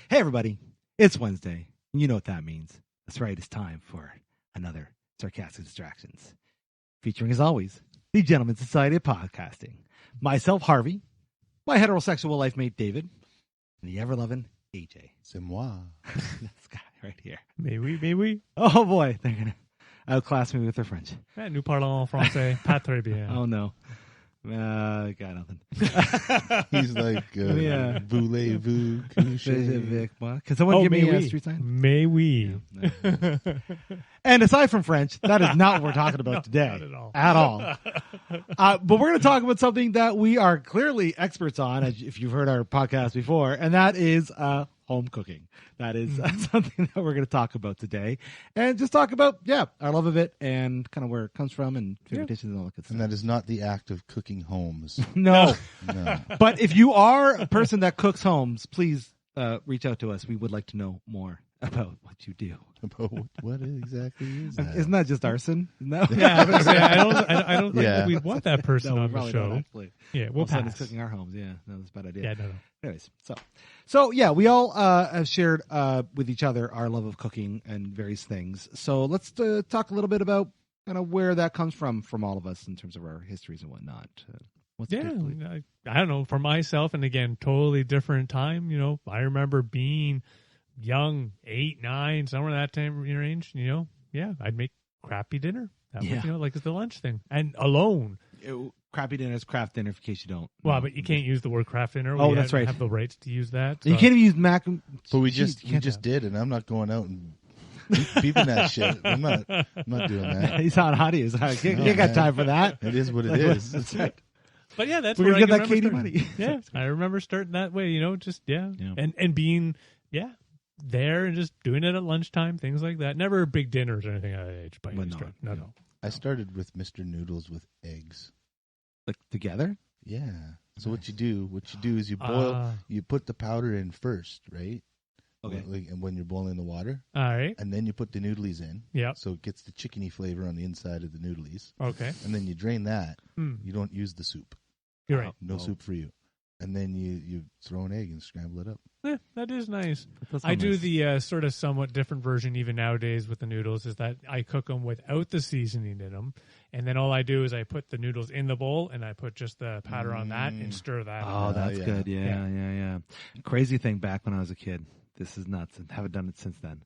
Hey, everybody. It's Wednesday. And you know what that means. That's right. It's time for another Sarcastic Distractions. Featuring, as always, the Gentleman's Society of Podcasting. Myself, Harvey. My heterosexual life mate, David. And the ever-loving AJ. C'est moi. This guy right here. Mais oui. Oh, boy. They're going to outclass me with their French. Nous parlons en français pas très bien. Oh, no. Got nothing. He's like, Yeah. voulez-vous coucher? Can someone give me a oui. street sign? Mais oui. Yeah, no. And aside from French, that is not what we're talking about today. Not at all. But we're going to talk about something that we are clearly experts on, if you've heard our podcast before, and that is home cooking. That is something that we're going to talk about today. And just talk about, our love of it and kind of where it comes from and favorite dishes and all that good stuff. And that is not the act of cooking homes. No. No. But if you are a person that cooks homes, please reach out to us. We would like to know more about what you do. About what exactly is that? Isn't that just arson? No. Yeah, I don't Yeah. think we want that person No, we on the probably show. don't, actually. Yeah, we'll All of a sudden pass. it's cooking our homes. Yeah, no, that's a bad idea. Yeah, no. Anyways, so yeah, we all have shared with each other our love of cooking and various things. So let's talk a little bit about kind of where that comes from all of us in terms of our histories and whatnot. What's Yeah, particularly- I don't know. For myself, and again, totally different time. You know, I remember being young, 8, 9, somewhere in that time range. You know, yeah, I'd make crappy dinner. That was, like it's the lunch thing, and alone. Crappy dinner is craft dinner, in case you don't. Well, know. but you can't use the word craft dinner. Oh, We that's don't right. Have the rights to use that. You so- can't even use mac. And But we cheese. just You can't have- did, and I'm not going out and beeping that shit. I'm not doing that. He's on hot. He's like, you No, got man. time for that. It is what it Like, is. That's right. But yeah, that's We're where gonna I get can that remember Katie starting. money. Yeah, I remember starting that way. You know, just Yeah. and being there and just doing it at lunchtime, things like that. Never big dinners or anything at that age. By But any no, stretch. no. No. I started with Mr. Noodles with eggs. Like together. Yeah. So Nice. what you do is you boil, you put the powder in first, right? Okay. And when you're boiling the water, All right. and then you put the noodlies in. Yeah. So it gets the chickeny flavor on the inside of the noodlies. Okay. And then you drain that. Mm. You don't use the soup. You're right. No Oh. soup for you. And then you throw an egg and scramble it up. That is nice. That's I do nice. the sort of somewhat different version even nowadays with the noodles is that I cook them without the seasoning in them. And then all I do is I put the noodles in the bowl and I put just the powder on that and stir that. Oh, that's yeah. good. Yeah. Crazy thing back when I was a kid. This is nuts. And haven't done it since then.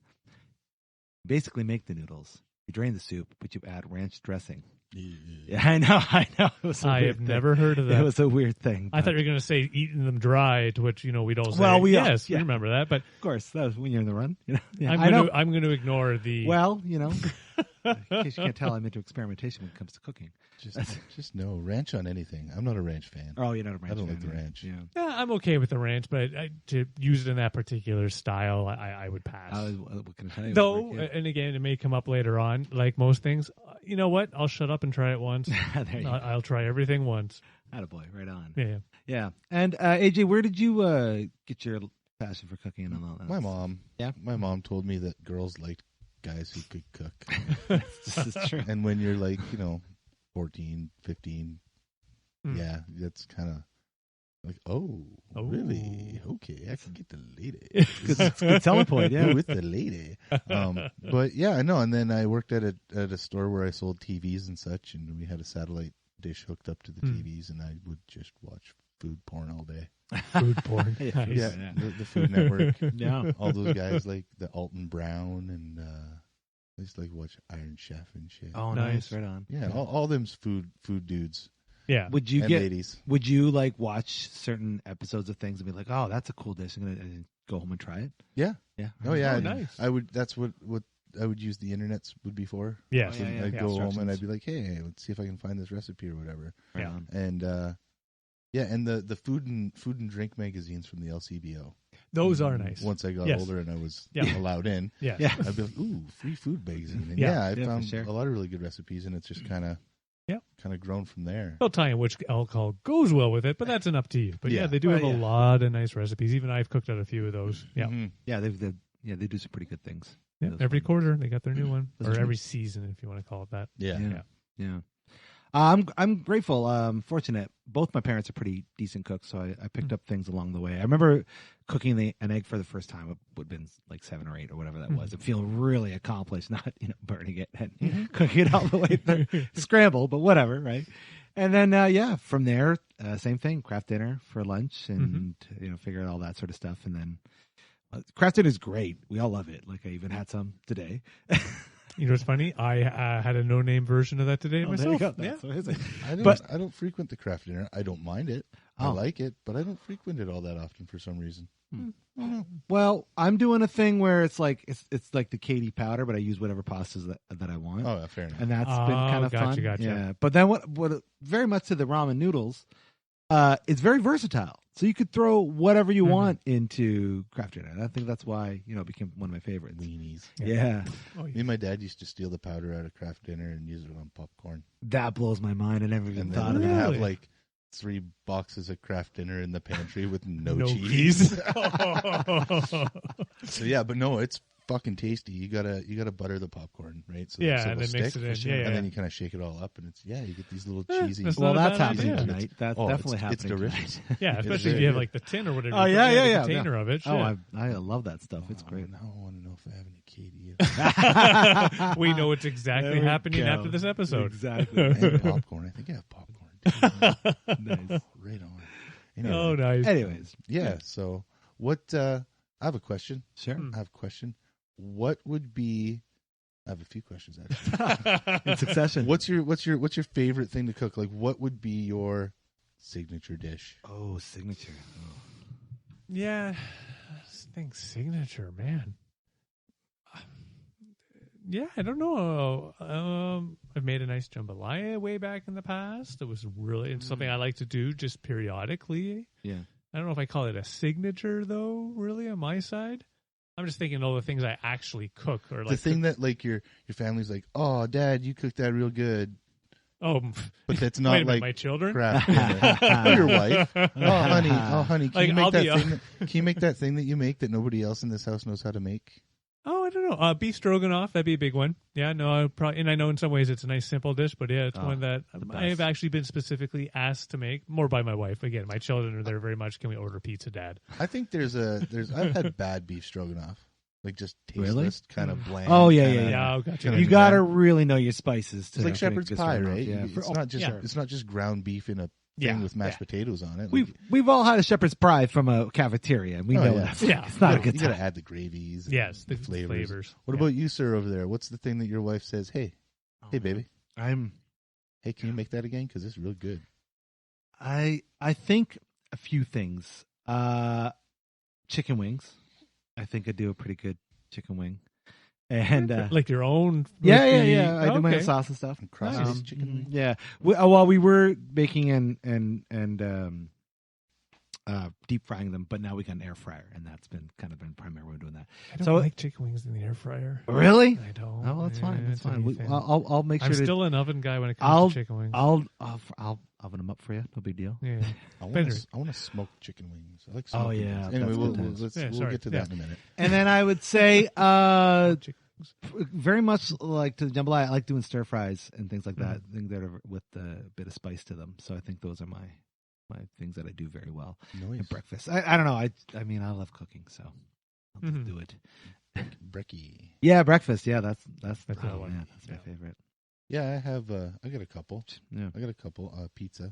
Basically, make the noodles. You drain the soup, but you add ranch dressing. Yeah, I know. It was a I weird have thing. never heard of that. It was a weird thing. I thought you were going to say eating them dry, to which, we'd all say, Well, we yes, yeah. we remember that. But of course, that was when you're in the run. Yeah, I'm going to ignore the... Well, in case you can't tell, I'm into experimentation when it comes to cooking. Just no ranch on anything. I'm not a ranch fan. Oh, you're not a ranch I don't fan, like the yeah. ranch. Yeah. Yeah, I'm okay with the ranch, but to use it in that particular style, I would pass. What can I tell you? Though, Yeah. and again, it may come up later on, like most things. You know what? I'll shut up and try it once. There you go. I'll try everything once. Attaboy, right on. Yeah. Yeah. And AJ, where did you get your passion for cooking and all that? My mom. Yeah? My mom told me that girls liked guys who could cook. This is true. And when you're 14, 15, that's kind of like, oh, really? Okay, I can get the lady. It's a good selling point, yeah. With the lady. But yeah, I know. And then I worked at a store where I sold TVs and such, and we had a satellite dish hooked up to the TVs, and I would just watch food porn all day. Food porn. Yeah, Nice. Yeah, Yeah. the Food Network. Yeah. All those guys like the Alton Brown, and I used to watch Iron Chef and shit. Oh, Nice. nice. Right on. Yeah, all them's food dudes Yeah. Would you and ladies. Would you watch certain episodes of things and be like, oh, that's a cool dish, and go home and try it? Yeah. Yeah. Oh yeah, Oh, I'd- nice. I would. That's what I would use the internets would be for. Yes. Oh, yeah, I'd yeah. go home and Instructions. I'd be like, hey, let's see if I can find this recipe or whatever. Right Yeah. on. And and the food and drink magazines from the LCBO. Those are nice. Once I got Yes. older and I was Yeah. allowed in, Yeah. Yeah. I'd be like, ooh, free food magazine. And Yeah. I Yeah, for found sure. a lot of really good recipes, and it's just kind of grown from there. They'll tell you which alcohol goes well with it, but that's up to you. But yeah, Yeah. they do Oh, have yeah. a lot of nice recipes. Even I've cooked out a few of those. Yeah. Mhm. Yeah, they do some pretty good things. Yeah, Those every ones. quarter they got their new one, Those or are every nice. season, if you want to call it that. Yeah. Yeah. I'm grateful. Fortunate. Both my parents are pretty decent cooks, so I picked up things along the way. I remember cooking an egg for the first time. It would have been like 7 or 8 or whatever that was. And feel really accomplished, not burning it and cooking it all the way through, scramble, but whatever, right? And then from there, same thing. Craft dinner for lunch, and figure out all that sort of stuff. And then craft dinner is great. We all love it. Like I even had some today. You know what's funny? I had a no-name version of that today myself. There you go. So is it. I don't frequent the craft dinner. I don't mind it. I like it, but I don't frequent it all that often for some reason. Well, I'm doing a thing where it's like the Katie powder, but I use whatever pastas that I want. Oh, fair enough. And that's been kind of fun. Gotcha. Yeah. But then what very much to the ramen noodles, it's very versatile. So you could throw whatever you want into craft dinner. And I think that's why, it became one of my favorites. Weenies. Yeah. Oh, Me and my dad used to steal the powder out of craft dinner and use it on popcorn. That blows my mind. I never even And thought then of we that. have like 3 boxes of craft dinner in the pantry with no cheese. cheese. So yeah, but no, it's fucking tasty. You gotta butter the popcorn, right? So Yeah, so and it'll then mix stick, it in. Yeah. and then you kind of shake it all up, and it's you get these little cheesy. that's Well, not a that's bad happening idea. tonight. That's definitely happening. It's delicious. tonight. Yeah, especially if you have like the tin or whatever. Oh, you yeah, put in yeah, the container of it. Oh, shit. I love that stuff. It's great. Now I want to know if I have any Katie. We know what's exactly There we happening go. after this episode. Exactly. And popcorn. I think I have popcorn too. Nice. Right on. Anyway, Oh, nice. Anyways, yeah. So what? I have a question. sure. I have a question. What would be? I have a few questions actually. In succession. What's your favorite thing to cook? Like, what would be your signature dish? Oh, signature. Yeah, I think signature, man. Yeah, I don't know. I've made a nice jambalaya way back in the past. It's something I like to do just periodically. Yeah. I don't know if I call it a signature though, really, on my side. I'm just thinking all the things I actually cook or like The thing that like your family's like, oh, Dad, you cooked that real good, Oh, but that's wait not a minute, like my children. craft dinner. Or your wife. Oh, honey, can Like, you make I'll that be, thing? Can you make that thing that you make that nobody else in this house knows how to make? Oh, I don't know. Beef stroganoff, that'd be a big one. Yeah, no, and I know in some ways it's a nice simple dish, but yeah, it's one that I have actually been specifically asked to make, more by my wife. Again, my children are there very much. Can we order pizza, Dad? I think I've had bad beef stroganoff, like just tasteless, Really? kind of bland. Oh, yeah, kinda- yeah. Yeah, oh, gotcha. kinda You got to really know your spices. To It's like make shepherd's this pie, one off. right? Yeah. It's not just ground beef in a thing with mashed potatoes on it. Like, We've all had a shepherd's pie from a cafeteria, and we know yeah. that. Yeah. It's not a good you time. got to add the gravies. And Yes, the flavors. What Yeah. about you, sir, over there? What's the thing that your wife says? Hey, baby, I'm. hey, can you make that again? Because it's real good. I think a few things. Chicken wings. I think I do a pretty good chicken wing. And like your own. yeah. I do my Okay. own sauce and stuff. And crosses chicken wing. Yeah. Well, we were baking and deep frying them, but now we got an air fryer, and that's been primary way of doing that. I don't So- like chicken wings in the air fryer. Really? I don't. Oh, that's fine. That's it's a fine. me thing. I'll make sure I'm to. still an oven guy when it comes to chicken wings. I'll oven them up for you. No big deal. yeah. I Better. want to smoke chicken wings. I like Oh, smoking yeah, wings. Anyway, that's we'll good times. Yeah, we'll sorry. get to that in a minute. And then I would say, Chicken wings. very much like to the jambalaya, I like doing stir fries and things like that. Things that are with a bit of spice to them. So I think those are my things that I do very well. Nice. And breakfast. I don't know. I mean, I love cooking, so I'll just do it. Brekkie. Yeah, breakfast. Yeah, that's the oh, one. man, that's my favorite. Yeah, I have. I got a couple. Yeah. I got a couple. Pizza.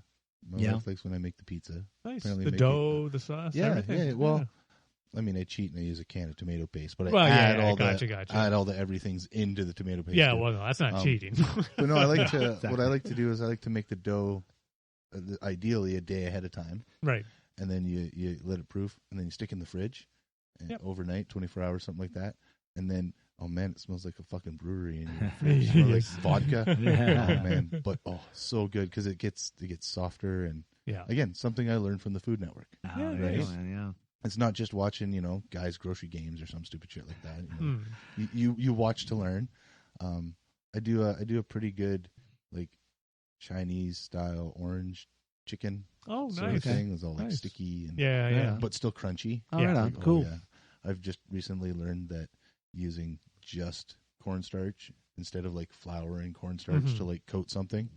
My Yeah. wife likes when I make the pizza. Nice. Apparently The make dough, the sauce, Yeah, everything. yeah. Well, I mean, I cheat and I use a can of tomato paste, but I Well, yeah, add yeah, all gotcha. add all the everything's into the tomato paste. Yeah, too. well, no, that's not cheating. But no, I like to. Exactly. What I like to do is I like to make the dough, ideally a day ahead of time, Right. and then you let it proof, and then you stick in the fridge, and Yep. overnight, 24 hours, something like that, and then. Oh man, it smells like a fucking brewery in your fridge. It smells like vodka. Yeah. Oh man, but so good because it gets softer and Yeah. again something I learned from the Food Network. Oh, Yeah, there you nice. go, man, yeah. It's not just watching guys grocery games or some stupid shit like that. Hmm. You watch to learn. I do a pretty good like Chinese style orange chicken Oh, sort nice. of thing. It's all like Nice. sticky and Yeah. but still crunchy. Oh, Yeah. right on. Like, Cool. yeah. I've just recently learned that using just cornstarch instead of like flour and cornstarch Mhm. to like coat something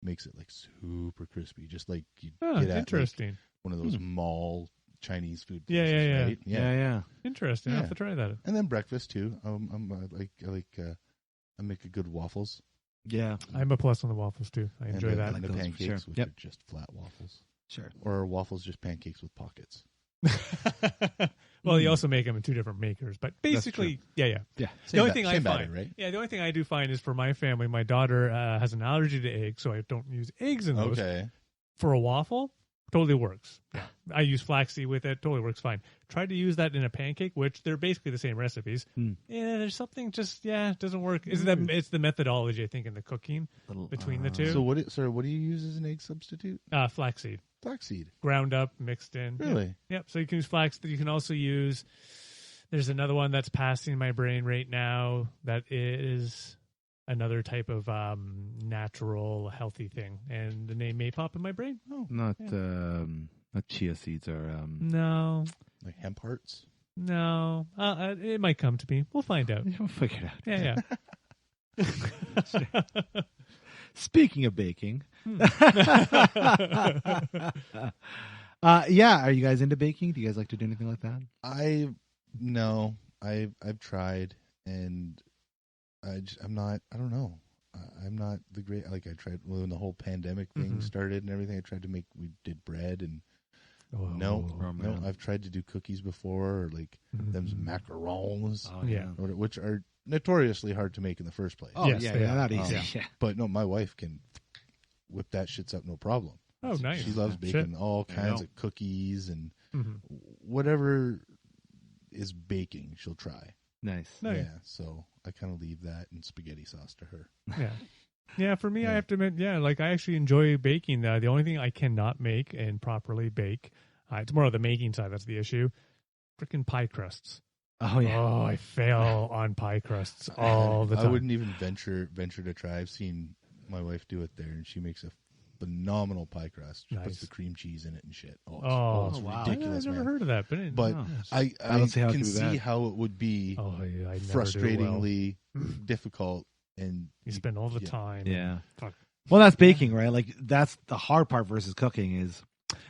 makes it like super crispy, just like you Oh, get at interesting. like, one of those mall Chinese food Yeah, places, yeah. right? Yeah. Interesting. I'll Yeah. have to try that. And then breakfast too. I make a good waffles. Yeah. I'm a plus on the waffles too. I enjoy and that. And the those for pancakes, sure. which Yep. are just flat waffles. Sure. Or are waffles just pancakes with pockets? Well, you also make them in two different makers, but basically, yeah. Yeah. The only Same thing I batter, find, right? the only thing I do find is for my family, my daughter has an allergy to eggs, so I don't use eggs in those. Okay. For a waffle, totally works. Yeah. I use flaxseed with it, totally works fine. Try to use that in a pancake, which they're basically the same recipes. Yeah, there's something just it doesn't work. It's the methodology, I think, in the cooking between the two. So what do you use as an egg substitute? Flaxseed. Flaxseed. Ground up, mixed in. Really? Yep. So you can use flaxseed. You can also use. There's another one that's passing my brain right now that is another type of natural, healthy thing, and the name may pop in my brain. Oh, Not chia seeds or no, Like hemp hearts? no. It might come to me. We'll find out. We'll figure it out. Yeah. Speaking of baking, are you guys into baking? Do you guys like to do anything like that? I've tried, and I'm not. I don't know. I'm not the great. Like I tried when the whole pandemic thing started and everything. I tried to make. We did bread and. No. I've tried to do cookies before, or like them's macarons, which are notoriously hard to make in the first place. Oh Yes, yeah, not easy. Yeah. But no, my wife can whip that shits up no problem. Oh, nice. She loves baking all kinds of cookies and whatever is baking, she'll try. Nice. Nice. Yeah, so I kind of leave that and spaghetti sauce to her. Yeah. Yeah, for me, I have to admit, I actually enjoy baking. The only thing I cannot make and properly bake, it's more of the making side that's the issue, freaking pie crusts. Oh yeah. Oh, I fail on pie crusts all the time. I wouldn't even venture to try. I've seen my wife do it there, and she makes a phenomenal pie crust. She puts the cream cheese in it and shit. It's wow. ridiculous, I've never man. heard of that. But I don't see how it can could be see bad. how it would be I never do it frustratingly difficult. And you spend all the time. Yeah. Fuck. Well, that's baking, right? Like that's the hard part versus cooking is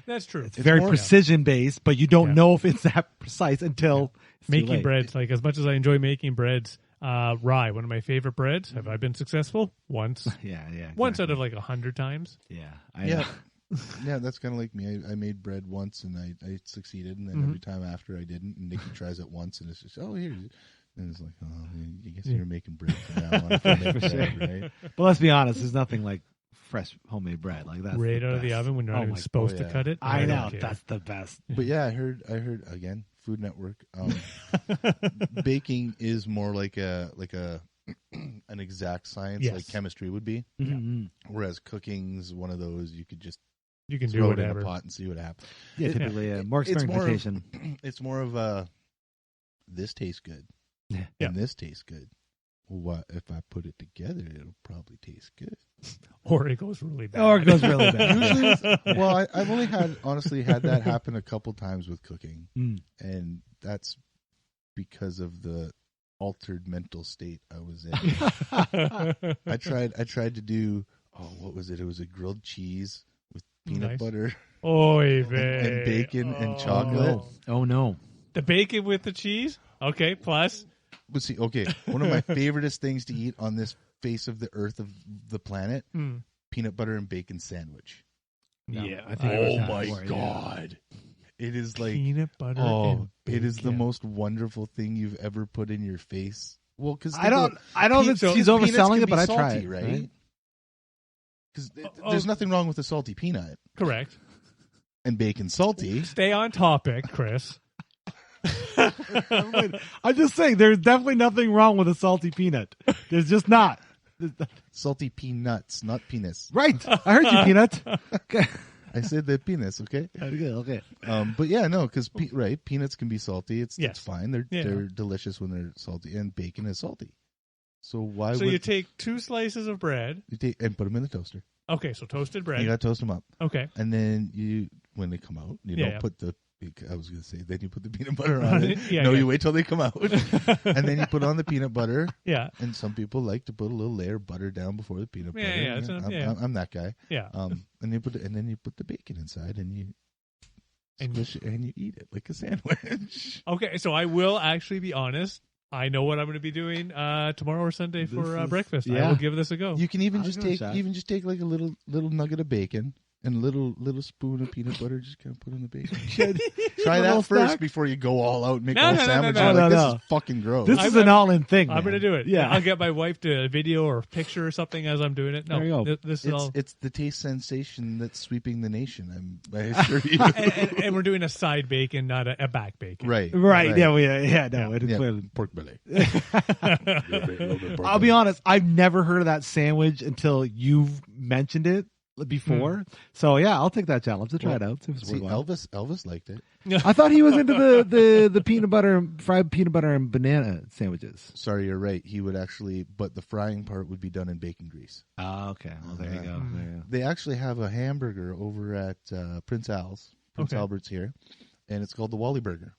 That's true. it's very more- precision based, but you don't know if it's that precise until it's too Making late. breads, like as much as I enjoy making breads, rye, one of my favorite breads. Have I been successful? Once. Yeah. Once out of like 100 times. Yeah. Yeah, that's kind of like me. I made bread once and I succeeded, and then every time after I didn't, and Nikki tries it once, and it's just here. And it's like, I guess you're making bread from now on. If you make bread, right? But let's be honest, there's nothing like fresh homemade bread. Like that's Right the out of the best. oven when you're not even my supposed God. to cut it. I know Okay. that's the best. But yeah, I heard again, Food Network. Baking is more like an exact science, Yes. like chemistry would be. Mhm. Whereas cooking's one of those you could just You can do throw it in whatever. a pot and see what happens. Yeah, typically more experimentation. It's more of this tastes good, Yeah. and this tastes good. What if I put it together? It'll probably taste good. Or it goes really bad. Or it goes really bad. Usually, I've only honestly had that happen a couple times with cooking, and that's because of the altered mental state I was in. I tried to do what was it? It was a grilled cheese with peanut butter Oy and bacon and chocolate. Oh no. The bacon with the cheese? Okay, plus. But see, okay, one of my favoriteest things to eat on this face of the earth of the planet, peanut butter and bacon sandwich. Yeah, I think Oh I've had my before, yeah. God. It is like peanut butter and it is the bacon. most wonderful thing you've ever put in your face. Well, because I don't know if he's overselling it, but I try it. right? Because there's nothing wrong with a salty peanut Correct. and bacon salty. Stay on topic, Chris. I'm just saying, there's definitely nothing wrong with a salty peanut. There's just not. Salty peanuts, not penis. Right. I heard you, peanut. Okay. I said the penis, okay? Okay. But yeah, no, because peanuts can be salty. It's fine. They're Yeah. delicious when they're salty, and bacon is salty. So You take 2 slices of bread. you take and put them in the toaster? Okay, so toasted You bread. got to toast them up, Okay. and then when they come out, you don't put the I was going to say, then you put the peanut butter on it. Yeah, You wait till they come out. And then you put on the peanut butter. Yeah. And some people like to put a little layer of butter down before the peanut butter. I'm that guy. Yeah. And then you put the bacon inside and you squish it and you eat it like a sandwich. Okay, so I will actually be honest. I know what I'm going to be doing tomorrow or Sunday for breakfast. I will give this a go. You can even just take like a little nugget of bacon and a little spoon of peanut butter. Just kind of put on the bacon. Try that first before you go all out and make a whole sandwich. This is fucking gross. This is an all-in thing. I'm going to do it. Yeah, I'll get my wife to video or picture or something as I'm doing it. No, there you go. This is all. It's the taste sensation that's sweeping the nation. I assure you. and we're doing a side bacon, not a back bacon. Right. Yeah. No, it is clearly pork belly. I'll be honest. I've never heard of that sandwich until you've mentioned it before. So yeah, I'll take that challenge to try it out. See Elvis liked it. I thought he was into the peanut butter, fried peanut butter and banana sandwiches. Sorry, you're right. He would actually, but the frying part would be done in bacon grease. Oh, okay. Well, there you go. They actually have a hamburger over at Prince Albert's here, and it's called the Wally Burger,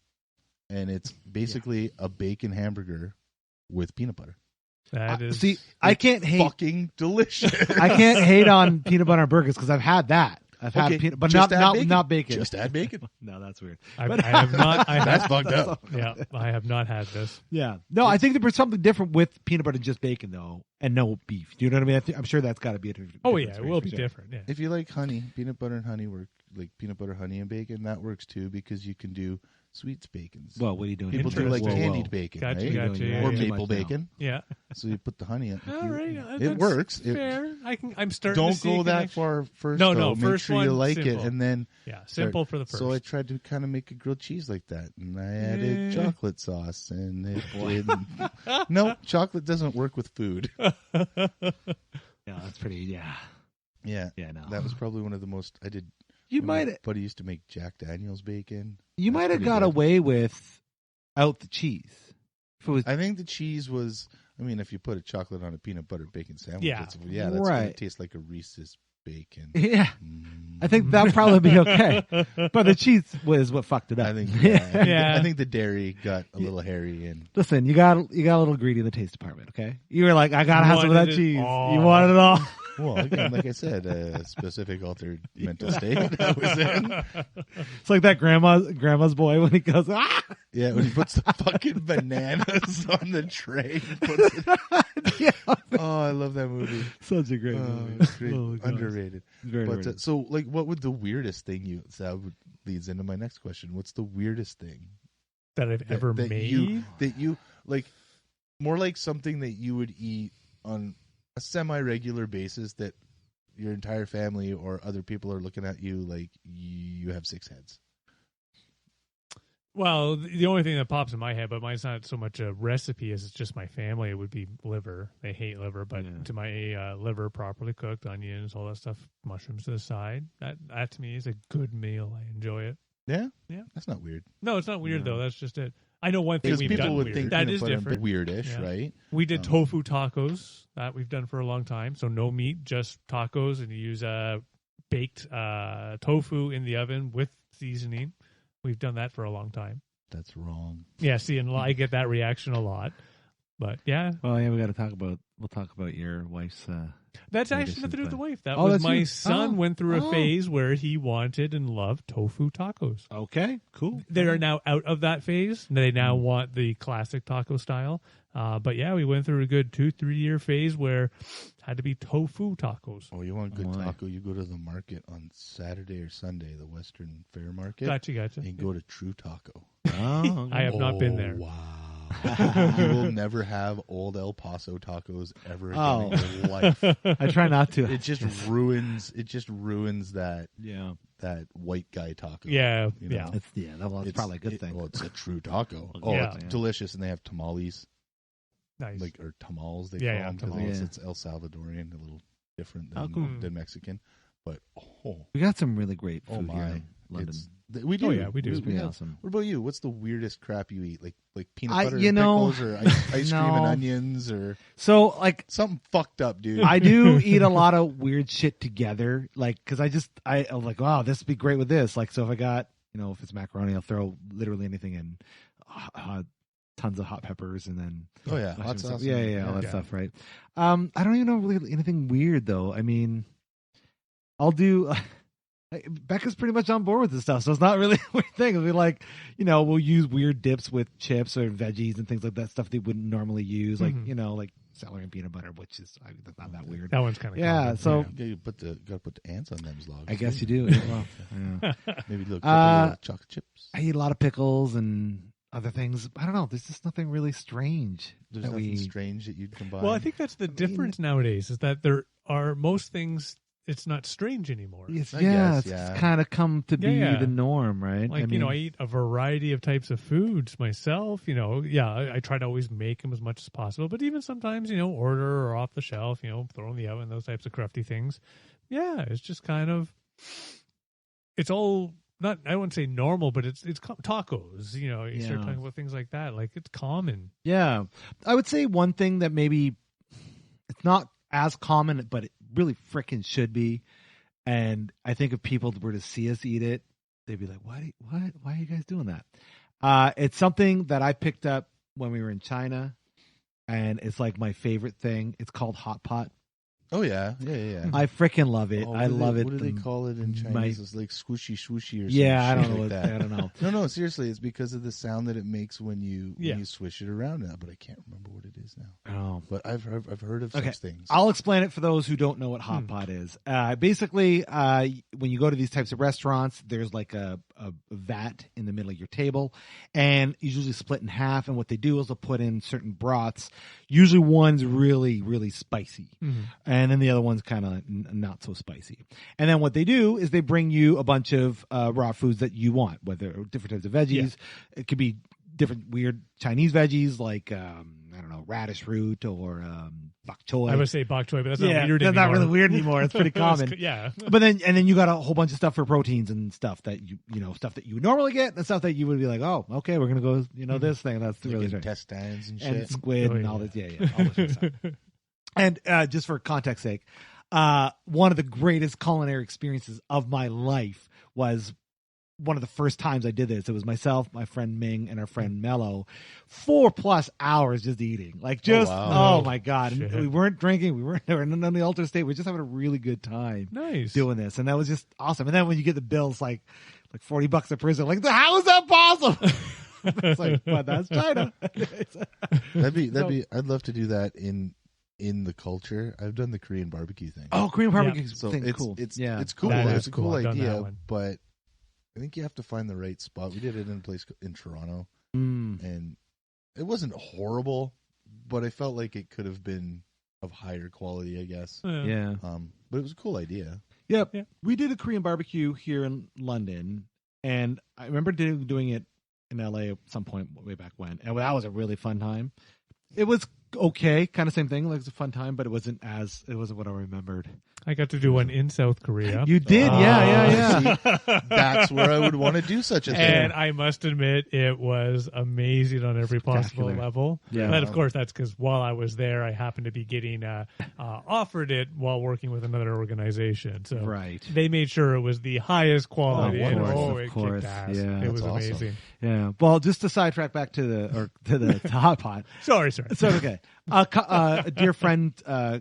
and it's basically a bacon hamburger with peanut butter. That is. See, I can't hate. Fucking delicious. I can't hate on peanut butter burgers because I've had that. I've had peanut, but not bacon. Just add bacon. No, that's weird. I have not. That's fucked up. Yeah, I have not had this. Yeah, no, I think there's something different with peanut butter and just bacon though, and no beef. Do you know what I mean? I'm sure that's got to be a different. Oh yeah, it will be different. Yeah. If you like honey, peanut butter and honey work. Like peanut butter, honey, and bacon, that works too because you can do sweets bacons. Well, what are you doing? People do like candied bacon, Gotcha, right? gotcha, Or maple bacon. Yeah. So you put the honey in. All right, it works. Fair. I'm starting. Don't to see go that far first. No. Though. Make First sure one, you like simple. it, and then simple for the first. So I tried to kind of make a grilled cheese like that, and I added chocolate sauce, and it didn't. No, chocolate doesn't work with food. Yeah, that's pretty. Yeah. No. That was probably one of the most I did. But he used to make Jack Daniel's bacon. You might have got away without the cheese. I think the cheese was. I mean, if you put a chocolate on a peanut butter bacon sandwich, that's right. Gonna taste like a Reese's bacon. Yeah, I think that'd probably be okay. But the cheese was what fucked it up. I think. I think the dairy got a little hairy. And listen, you got a little greedy in the taste department. Okay, you were like, I gotta have some of that cheese. You wanted it all. Well, again, like I said, a specific altered mental state I was in. It's like that grandma's boy when he goes, ah! Yeah, when he puts the fucking bananas on the tray. Oh, I love that movie. Such a great movie. It's great. Underrated. Very so, like, what would the weirdest thing leads into my next question. What's the weirdest thing that I've ever made? That you, like, more like something that you would eat on a semi-regular basis that your entire family or other people are looking at you like you have 6 heads? Well, the only thing that pops in my head, but mine's not so much a recipe as it's just my family, it would be liver. They hate liver, but to my liver, properly cooked, onions, all that stuff, mushrooms to the side. That to me is a good meal. I enjoy it. Yeah? That's not weird. No, it's not weird, though. That's just it. I know one thing we've people done would weird. think That is different. Weirdish, right? We did tofu tacos. That we've done for a long time. So no meat, just tacos, and you use baked tofu in the oven with seasoning. We've done that for a long time. That's wrong. Yeah, see, and I get that reaction a lot. But yeah. Well, yeah, we'll talk about your wife's that's actually nothing to do with the wife. That was my son went through a phase where he wanted and loved tofu tacos. Okay, cool. They are now out of that phase. They now want the classic taco style. But yeah, we went through a good 2-3 year phase where it had to be tofu tacos. Oh, you want good taco? You go to the market on Saturday or Sunday, the Western Fair Market. Gotcha. And go to True Taco. Oh, okay. I have not been there. Wow. You will never have old El Paso tacos ever again in your life. I try not to. It just ruins that. Yeah. That white guy taco. Yeah. It's probably a good thing. Well, it's a true taco. It's delicious, and they have tamales. Nice. Or tamales, they call them. Tamales. It's El Salvadorian, a little different than Mexican. But, we got some really great food here in London. We do. Oh, yeah, we do. It's pretty awesome. What about you? What's the weirdest crap you eat? Like peanut butter and pickles or ice cream and onions or something fucked up, dude. I do eat a lot of weird shit together, because I'm like, wow, this would be great with this. Like, so if I got if it's macaroni, I'll throw literally anything in, tons of hot peppers, and then hot sauce. Yeah, all that stuff, right? I don't even know really anything weird though. I mean, I'll do. Becca's pretty much on board with this stuff, so it's not really a weird thing. It'll be like, we'll use weird dips with chips or veggies and things like that, stuff they wouldn't normally use, like like celery and peanut butter, which is that's not that weird. That one's kind of common. So you gotta put the ants on them logs. I guess you do. Well, maybe a couple chocolate chips. I eat a lot of pickles and other things. I don't know. There's just nothing really strange. There's nothing strange that you'd combine. Well, I think that's the difference nowadays, is that there are most things. It's not strange anymore. It's kind of come to be the norm, right? Like, I eat a variety of types of foods myself, I try to always make them as much as possible, but even sometimes, order or off the shelf, throw in the oven, those types of crafty things. Yeah, it's just kind of, it's all not, I wouldn't say normal, but it's tacos, you start talking about things like that. Like, it's common. Yeah. I would say one thing that maybe it's not as common, but it really frickin' should be. And I think if people were to see us eat it, they'd be like, why are you guys doing that? It's something that I picked up when we were in China, and it's like my favorite thing. It's called hot pot. Oh, yeah. I freaking love it. I love it. What do they call it in Chinese? It's like sswooshy or something. Yeah, I don't know. I don't know. No, seriously. It's because of the sound that it makes when you swish it around now, but I can't remember what it is now. Oh. But I've heard of such things. I'll explain it for those who don't know what hot pot is. Basically, when you go to these types of restaurants, there's like a vat in the middle of your table, and it's usually split in half, and what they do is they'll put in certain broths. Usually one's really, really spicy. And then the other one's kind of not so spicy. And then what they do is they bring you a bunch of raw foods that you want, whether different types of veggies. It could be different weird Chinese veggies like, I don't know, radish root or bok choy. I would say bok choy, but that's not weird that's anymore. not really weird anymore. It's pretty common. But then you got a whole bunch of stuff for proteins and stuff that stuff that you would normally get and stuff that you would be like, oh, okay, we're going to go, this thing. That's like really intestines and shit. And squid and all this. Yeah. All this stuff. And just for context sake, one of the greatest culinary experiences of my life was one of the first times I did this. It was myself, my friend Ming, and our friend Mello. 4+ hours just eating. Like oh my God. And we weren't drinking. We weren't in the altered state. We were just having a really good time doing this. And that was just awesome. And then when you get the bills like $40 a person, like, how is that possible? It's like, but that's China. I'd love to do that in the culture. I've done the Korean barbecue thing. Oh, Korean barbecue thing, it's cool. It's cool. It's a cool idea, but I think you have to find the right spot. We did it in a place in Toronto, and it wasn't horrible, but I felt like it could have been of higher quality, I guess. Yeah. But it was a cool idea. Yep. Yeah. We did a Korean barbecue here in London, and I remember doing it in LA at some point way back when, and that was a really fun time. It was okay, kind of same thing. Like, it was a fun time, but it wasn't what I remembered. I got to do one in South Korea. You did, yeah. See, that's where I would want to do such a thing. And I must admit, it was amazing on every possible level. Yeah. But of course, that's because while I was there, I happened to be getting offered it while working with another organization. So they made sure it was the highest quality. Of course. Yeah, it was amazing. Yeah. Well, just to sidetrack back to the hot pot. Sorry. So okay. A dear friend,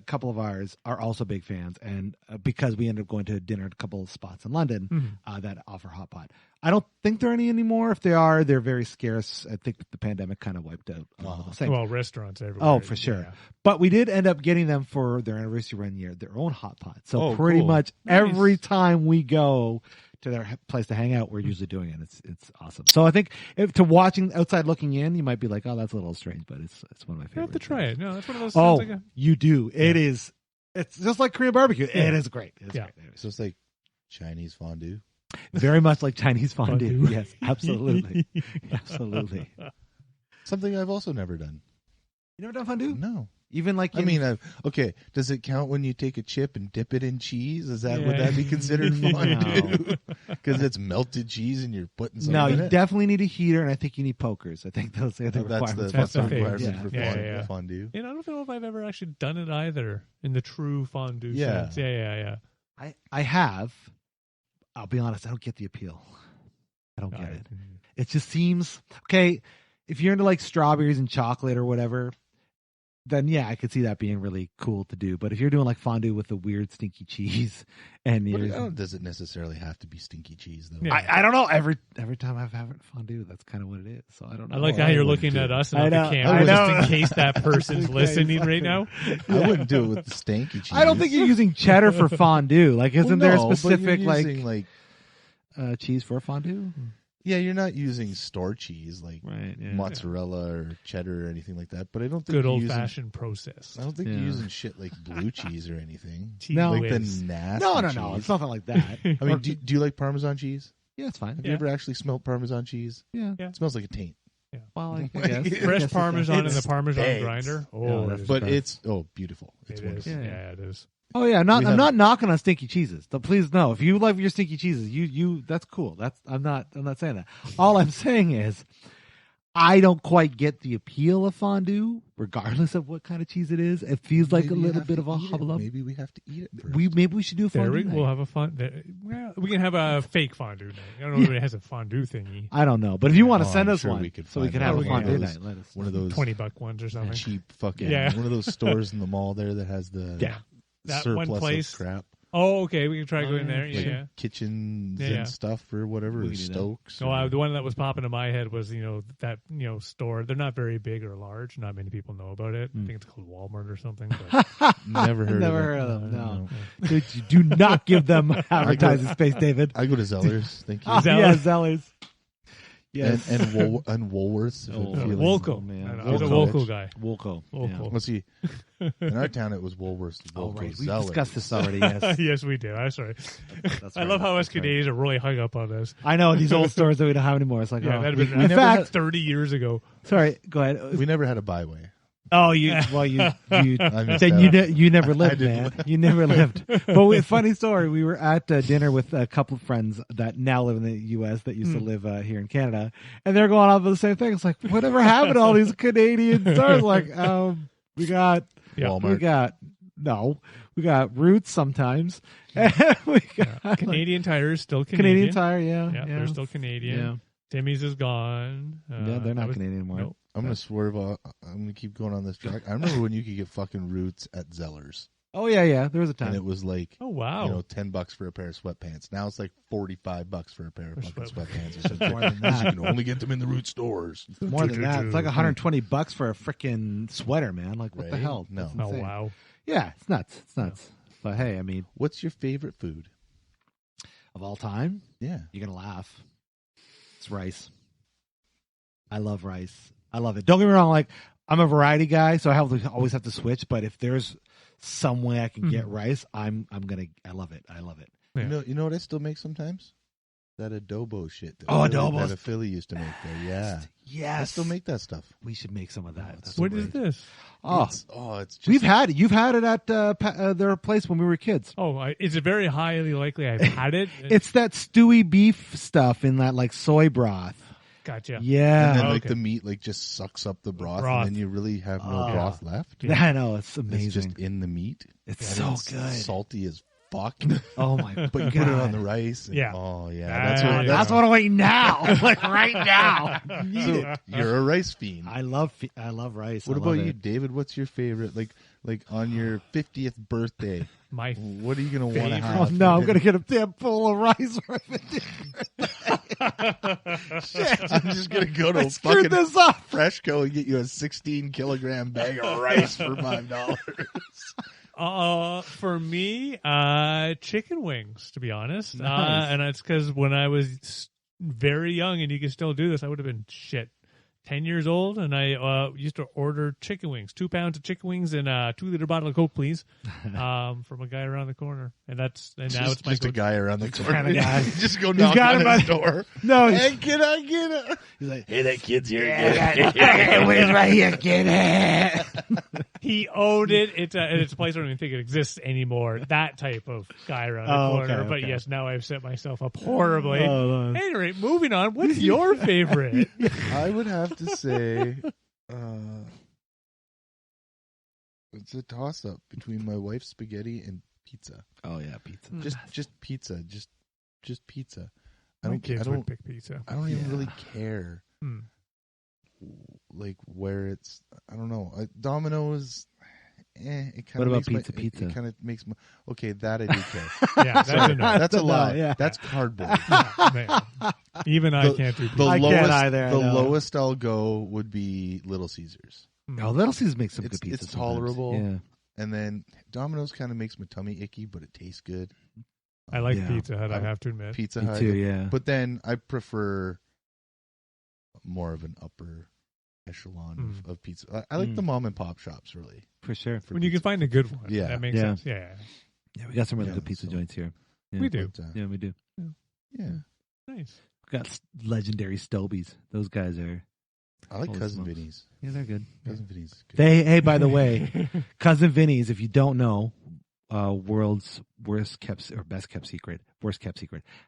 couple of ours are also big fans, and because we ended up going to dinner at a couple of spots in London that offer hot pot. I don't think there are any anymore. If they are, they're very scarce. I think the pandemic kind of wiped out a lot of those things. Well, restaurants everywhere. Oh, for sure. Yeah. But we did end up getting them for their anniversary one year, their own hot pot. So pretty much every time we go to their place to hang out, we're usually doing it. It's awesome. So I think to watching outside looking in, you might be like, oh, that's a little strange, but it's one of my favorites. You have to try it. No, that's one of those things. Oh, you do. It is. It's just like Korean barbecue. Yeah. It is great. It's great. So it's like Chinese fondue. Very much like Chinese fondue. Yes, absolutely. Absolutely. Something I've also never done. You never done fondue? No. Even like okay. Does it count when you take a chip and dip it in cheese? Would that be considered fondue? Because it's melted cheese and you're putting something in it? No, you definitely need a heater, and I think you need pokers. I think those are the requirements. That's the requirement for fondue. And I don't know if I've ever actually done it either in the true fondue sense. Yeah. I have. I'll be honest, I don't get the appeal. I don't get it. It just seems okay. If you're into like strawberries and chocolate or whatever, then yeah, I could see that being really cool to do. But if you're doing like fondue with the weird stinky cheese, and does it necessarily have to be stinky cheese though? Yeah. I don't know. Every time I've had fondue, that's kind of what it is. So I don't know. I like how you're looking at us and not the camera, just in case that person's listening right now. I wouldn't do it with the stanky cheese. I don't think you're using cheddar for fondue. Like, isn't there a specific like cheese for fondue? Yeah, you're not using store cheese like Right, yeah. mozzarella or cheddar or anything like that. But I don't think Good old fashioned process. I don't think you're using shit like blue cheese or anything. No. Like the whiz. nasty No. cheese. It's nothing like that. I mean, do you like Parmesan cheese? Yeah, it's fine. Have you ever actually smelled Parmesan cheese? Yeah. It smells like a taint. Well, I guess. Fresh Parmesan in the Parmesan It's grinder. Yeah, Oh, that's But best. it's beautiful. It's it is. wonderful. Yeah, it is. Oh yeah, I'm have- not knocking on stinky cheeses. So please no. If you love your stinky cheeses, you that's cool. I'm not saying that. All I'm saying is I don't quite get the appeal of fondue, regardless of what kind of cheese it is. It feels like Maybe a you little have bit to of a eat it. hubbub. Maybe we have to eat it first. Maybe we should do a There fondue. we'll night. have a fun. Well, we can have a fake fondue night. I don't know if it has a fondue thingy. I don't know, but if you want to Oh, send I'm us sure one, we could so we find can out. have a We can fondue have night. Let us. one of those $20 ones or something. cheap fucking Yeah. one of those stores in the mall there that has the That surplus one place. of crap. Oh, okay. We can try going there. Like Yeah. kitchens Yeah. and stuff or whatever, We or can do that. Stokes. No, or- the one that was popping in my head was that store. They're not very big or large. Not many people know about it. I think it's called Walmart or something. But Never heard Never of it. heard of them. No, Dude, you do not give them advertising space, David. I go to Zellers. Thank you. Oh, Zellers. yeah, Zellers. Yes, and Woolworths. if Oh, it feels- Woolco. man. I was a Woolco. Woolco guy. Woolco. Woolco. Well, see, in our town it was Woolworths. Oh, Woolco, right. We Zellers. discussed this already. Yes, Yes, we did. I'm sorry. That's I right. love how us That's right. Canadians are really hung up on this. I know these old stores that we don't have anymore. It's like, Yeah, oh, that'd have been in never fact, had- 30 years ago. sorry, go ahead. We never had a byway. Oh, you I missed then that. you never lived, didn't man. You never lived. But funny story. We were at dinner with a couple of friends that now live in the U.S. that used to live here in Canada, and they're going on about the same thing. It's like, whatever happened to all these Canadian stores? Like, we got Walmart. we got Roots sometimes. We got Canadian Tire is still Canadian Canadian. Tire, yeah, Yeah, they're still Canadian. Yeah. Timmy's is gone. Yeah, they're not Canadian anymore. Nope. I'm gonna swerve. I'm gonna keep going on this track. I remember when you could get fucking Roots at Zellers, Oh yeah. There was a and time. it was like Oh, wow. $10 for a pair of sweatpants. Now it's like $45 for a pair of fucking sweat- sweatpants or something. More than Because that. you can only get them in the Roots stores. More than that. It's like $120 for a freaking sweater, man. Like, what the Right? hell? No. That's Oh, insane. wow. Yeah, it's nuts. It's nuts. But hey, I mean, What's your favorite food? of all time, Yeah. you're gonna laugh. It's rice. I love rice. I love it. Don't get me wrong. Like, I'm a variety guy, so always have to switch. But if there's some way I can get rice, I love it. I love it. Yeah. You know what I still make sometimes? That adobo shit. Adobo. That a Philly used to make there. Yeah. Yes. I still make that stuff. We should make some of that. That's What great. is this? Oh, It's just we've had it. You've had it at their place when we were kids. Oh, it's very highly likely I've had it. It's that stewy beef stuff in that like soy broth. Gotcha. Yeah. and then Oh, like okay. the meat like just sucks up the broth, Broth. and then you really have no broth left. I know, it's amazing. It's just in the meat. It's And so it's good. salty as fuck. Oh my! But you put it on the rice. And, Yeah. Oh yeah. That's what I'm eating now. Like right now. So you're a rice fiend. I love rice. What I about love you, it. David? What's your favorite? Like on your 50th birthday, My what are you gonna want to favorite- Oh have? no! I'm gonna get a damn full of rice for Shit! I'm just gonna go to I a screwed fucking this up. Freshco and get you a 16-kilogram bag of rice for $5. For me, chicken wings, to be honest. Nice. And it's because when I was very young, and you can still do this, I would have been 10 years old, and I used to order chicken wings, 2 pounds of chicken wings and a 2-liter bottle of Coke, please, from a guy around the corner. And now it's my Just a go-to. guy around the corner. kind of guy. Just go He's knock got on him his by- door. No, Hey, can I get it? he's like, Hey, that kid's here. "Where's right here? Get it!" He owned it. It's a place I don't even think it exists anymore. That type of guy around the corner. okay, But okay. yes, now I've set myself up horribly. Oh, no. Anyway, moving on. What's your favorite? I would have to say it's a toss-up between my wife's spaghetti and pizza. Oh yeah, pizza. Just pizza. Just pizza. My kids would pick pizza. I don't even really care. Hmm. Like where it's, I don't know. Domino's, it kind What of about makes pizza? It kind of makes my, okay, that I do care. Yeah, That's a lie. Yeah. That's cardboard. Man. Even I can't do pizza. I can't either, The I know. lowest I'll go would be Little Caesars. Oh, Little Caesars makes some good pizza. It's tolerable. Yeah. And then Domino's kind of makes my tummy icky, but it tastes good. I like Yeah. Pizza Hut, I have to admit. Pizza Me Hut. too, yeah. But then I prefer more of an upper echelon of pizza. I like the mom and pop shops, really. For sure. When you can find a good one. Yeah. That makes sense. Yeah. Yeah, we got some really Yeah, good pizza so- joints here. Yeah. We do. But, Yeah, we do. yeah. Nice. We got legendary Stobies. Those guys are. I like Holy Cousin smokes. Vinny's. Yeah, they're good. Cousin Vinny's is good. Hey, by the way, Cousin Vinny's, if you don't know, world's worst kept secret,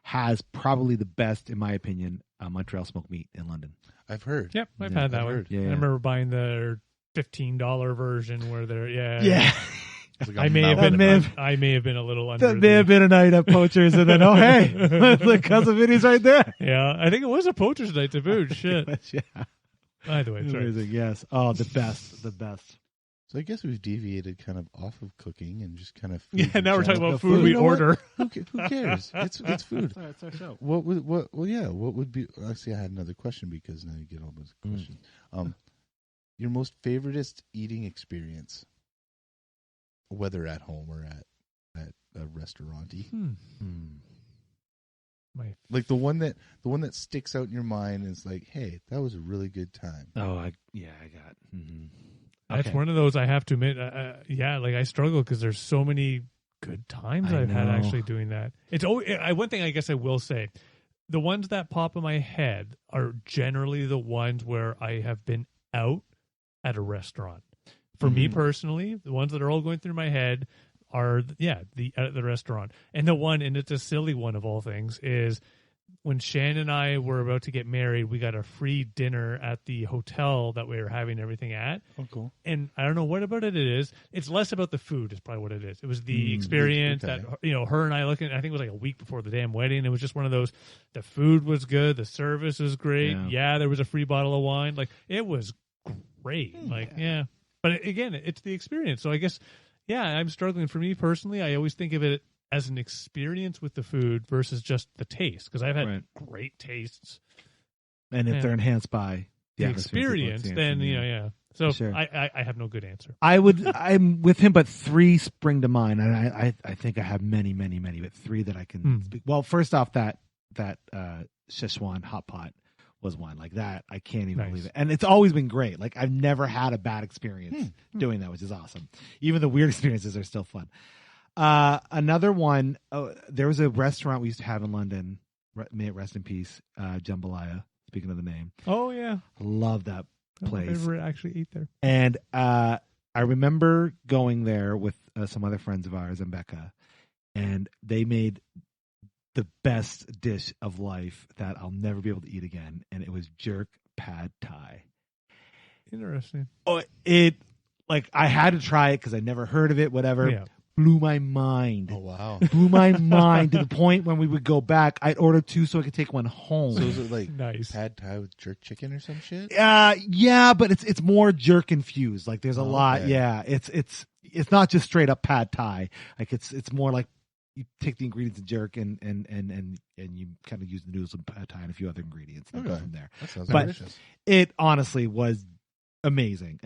has probably the best, in my opinion, Montreal smoked meat in London. I've heard. Yep, I've Yeah, had that I've one. heard. Yeah. I remember buying their $15 version where they're It's like a I may have mountain. been I may have been a little under. That may have been a night at Poachers, and then hey, the Cousin Vinny's right there. Yeah, I think it was a poacher's night to boot. Shit. Yeah, Either way, sorry. amazing. Yes. Oh, the best. So I guess we've deviated kind of off of cooking and just kind of food Yeah, in now we're talking general. about food we You know what? order. Who cares? It's food. That's our show. What would be? Actually, I had another question because now you get all those questions. Your most favoriteest eating experience, whether at home or at a restaurant, like the one that sticks out in your mind is like, hey, that was a really good time. Oh, I got. Mm-hmm. That's one of those I have to admit. Like I struggle because there's so many good times I've had actually doing that. It's always, one thing I guess I will say, the ones that pop in my head are generally the ones where I have been out at a restaurant. For me personally, the ones that are all going through my head are the restaurant. And the one, and it's a silly one of all things, is when Shan and I were about to get married, we got a free dinner at the hotel that we were having everything at. Oh, cool. And I don't know what about it is. It's less about the food is probably what it is. It was the experience that, her and I looking, I think it was like a week before the damn wedding. It was just one of those, the food was good. The service was great. Yeah, there was a free bottle of wine. Like, it was great. But again, it's the experience. So I guess, I'm struggling. For me personally, I always think of it as an experience with the food versus just the taste, because I've had great tastes. And if they're enhanced by the experience, then So sure. I have no good answer. I'm with him, but three spring to mind, and I think I have many, but three that I can speak. Well, first off, that Szechuan hot pot was one like that. I can't even believe it, and it's always been great. Like, I've never had a bad experience doing that, which is awesome. Even the weird experiences are still fun. Another one, there was a restaurant we used to have in London. May it rest in peace, Jambalaya. Speaking of the name, oh yeah, love that place. I never actually ate there. And I remember going there with some other friends of ours and Becca, and they made the best dish of life that I'll never be able to eat again, and it was jerk pad thai. Interesting. Oh, I had to try it because I never heard of it. Whatever. Yeah. Blew my mind. Oh, wow. Blew my mind to the point when we would go back, I'd order two so I could take one home. So is it like nice pad thai with jerk chicken or some shit? Yeah, but it's more jerk infused. Like, there's a lot. Okay. Yeah, it's not just straight up pad thai. Like, it's more like you take the ingredients of jerk and you kind of use the noodles and pad thai and a few other ingredients and go from there. That sounds But delicious. it honestly was amazing.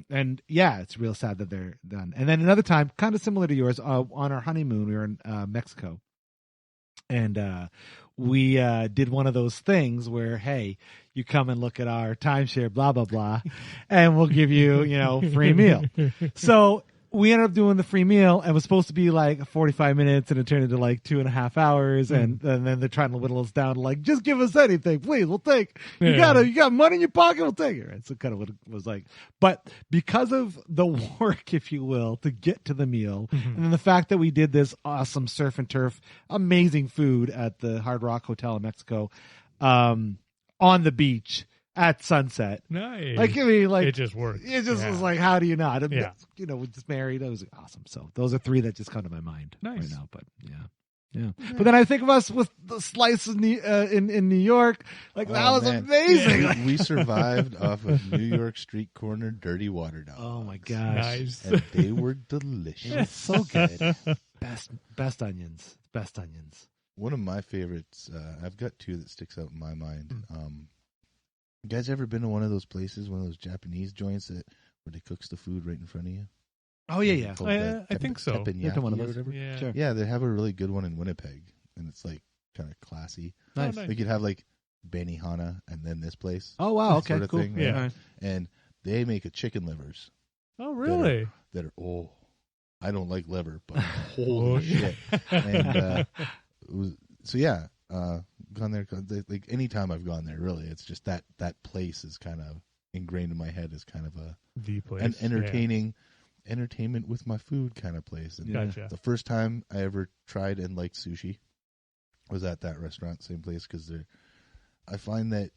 And it's real sad that they're done. And then another time, kind of similar to yours, on our honeymoon, we were in Mexico, and we did one of those things where, hey, you come and look at our timeshare, blah blah blah, and we'll give you free meal. So we ended up doing the free meal, and it was supposed to be like 45 minutes, and it turned into like 2.5 hours. And then they're trying to whittle us down to like, just give us anything, please. We'll take. You got money in your pocket, we'll take it. Right? So kind of what it was like. But because of the work, if you will, to get to the meal, and then the fact that we did this awesome surf and turf, amazing food at the Hard Rock Hotel in Mexico, on the beach at sunset. Nice. Like, I mean, like, it just worked. It just was like, how do you not? Yeah. We just married. That was awesome. So those are three that just come to my mind right Nice. now. But yeah. Yeah. But then I think of us with the slice in New York. Like, that was amazing. We survived off of New York street corner dirty water dogs. Oh, my gosh. Nice. And they were delicious. So good. Best onions. Best onions. One of my favorites, I've got two that sticks out in my mind. You guys ever been to one of those places, one of those Japanese joints where they cooks the food right in front of you? Oh, yeah. I think so. Teppanyaki One of or those. whatever. Yeah. Sure. Yeah, they have a really good one in Winnipeg, and it's like kind of classy. Nice. nice. Like you'd have like Benihana and then this place. Oh, wow. Okay, sort of cool. thing, Yeah. All right. And they make a chicken livers Oh, really? that are I don't like liver, but holy shit. And so yeah, gone there. Like anytime I've gone there, really, it's just that place is kind of ingrained in my head as kind of The place. an entertainment with my food kind of place. And Gotcha. the first time I ever tried and liked sushi was at that restaurant, same place, because I find that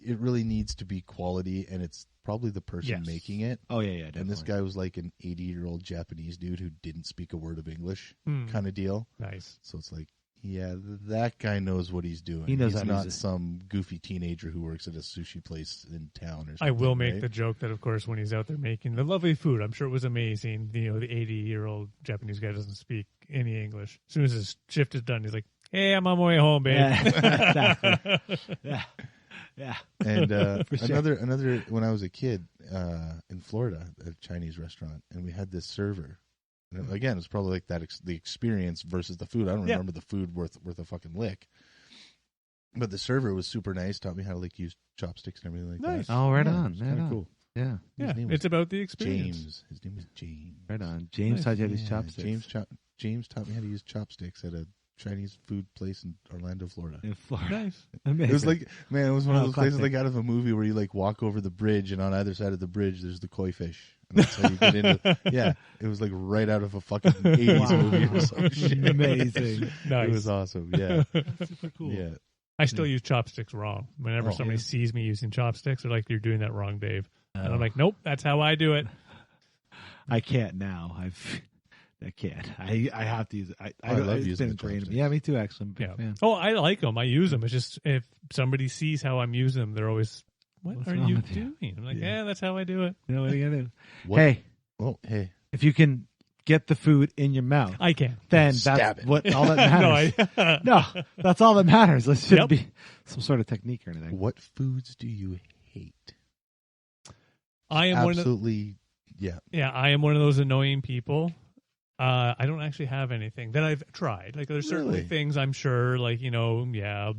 it really needs to be quality, and it's probably the person making it. Oh, yeah, definitely. And this guy was like an 80-year-old Japanese dude who didn't speak a word of English, Hmm. kind of deal. Nice. So it's like, yeah, that guy knows what he's doing. He knows he's how to not use it. some goofy teenager who works at a sushi place in town or something. I will make right? the joke that, of course, when he's out there making the lovely food, I'm sure it was amazing. The 80-year-old Japanese guy doesn't speak any English. As soon as his shift is done, he's like, "Hey, I'm on my way home, babe." Yeah, exactly. Yeah. And For sure. another when I was a kid in Florida at a Chinese restaurant, and we had this server. And again, it's probably like that the experience versus the food. I don't remember the food worth a fucking lick. But the server was super nice. Taught me how to like use chopsticks and everything like Nice. that. Oh, right Yeah, on. it was Right kinda on. cool. Yeah. Yeah, name was it's about the experience. James. His name was James. Right on. James taught you how to use Yeah, chopsticks. James taught me how to use chopsticks at a Chinese food place in Orlando, Florida. In Florida. Nice. Amazing. It was like, man, it was one of those places classic. like out of a movie where you like walk over the bridge, and on either side of the bridge there's the koi fish. And that's how you get into. Yeah, it was like right out of a fucking 80s movie or some shit. Amazing. Nice. It was awesome. Yeah, Super cool. yeah. I still use chopsticks wrong. Whenever Oh, somebody yeah. sees me using chopsticks, they're like, "You're doing that wrong, Dave." And I'm like, "Nope, that's how I do it." I can't now. I can't. I have to use it. I love it's using been the ingrained in me. chopsticks. Yeah, me too, actually. I'm a big Yeah. fan. Oh, I like them. I use them. It's just if somebody sees how I'm using them, they're always, "What What's are wrong you with you?" doing?" I'm like, Yeah. "Yeah, that's how I do it." You know what are you going to do? What? Hey, Oh, hey. if you can get the food in your mouth, I can. then Stab that's it. what all that matters. No, No, that's all that matters. It shouldn't Yep. be some sort of technique or anything. What foods do you hate? I am one of Absolutely. Yeah. Yeah, I am one of those annoying people. I don't actually have anything that I've tried. Like, there's certainly Really? things I'm sure, like,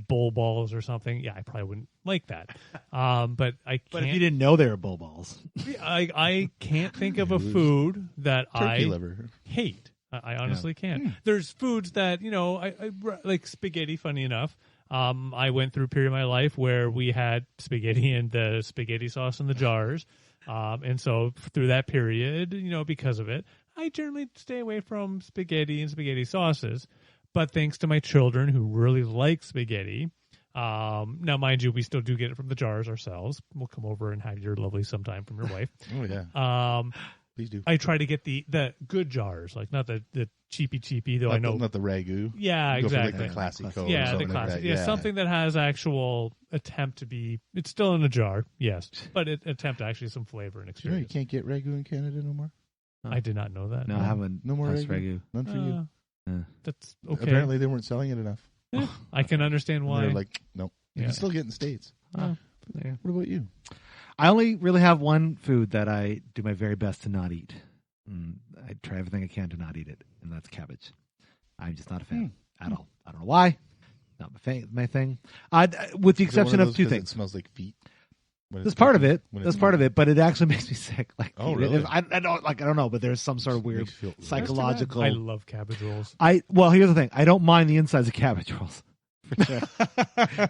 bull balls or something. Yeah, I probably wouldn't like that. But I can't. But if you didn't know they were bull balls, I can't think of a It was food that Turkey I liver. hate. I honestly can't. There's foods that I like spaghetti. Funny enough, I went through a period of my life where we had spaghetti and the spaghetti sauce in the jars, and so through that period, because of it, I generally stay away from spaghetti and spaghetti sauces. But thanks to my children who really like spaghetti. Now, mind you, we still do get it from the jars ourselves. We'll come over and have your lovely sometime from your wife. Oh yeah. Please do. I try to get the good jars, like not the cheapy, though. I know. Not the ragu. Yeah, You go for, like, exactly. the classic Coke or Yeah, the something like classic. that. Yeah, something that has actual attempt to be. It's still in a jar, yes, but it attempt actually some flavor and Do you know you experience. can't get ragu in Canada no more? I did not know that. no, I haven't. No more touched ragu? ragu. None for you. That's okay. Apparently they weren't selling it enough. I can understand And why. they're like, nope. You Yeah. can still get it in the States. Oh. There. What about you? I only really have one food that I do my very best to not eat. I try everything I can to not eat it, and that's cabbage. I'm just not a fan at all. I don't know why. Not my thing. With the Is it one exception of of those two 'cause things. It smells like feet. when That's it's part of cooking? it. When That's it's part of cooking? it, but it actually makes me sick. Like, Oh, really? I don't know, but there's some sort of weird Makes you feel- psychological. I love cabbage rolls. Well, here's the thing. I don't mind the insides of cabbage rolls. For sure.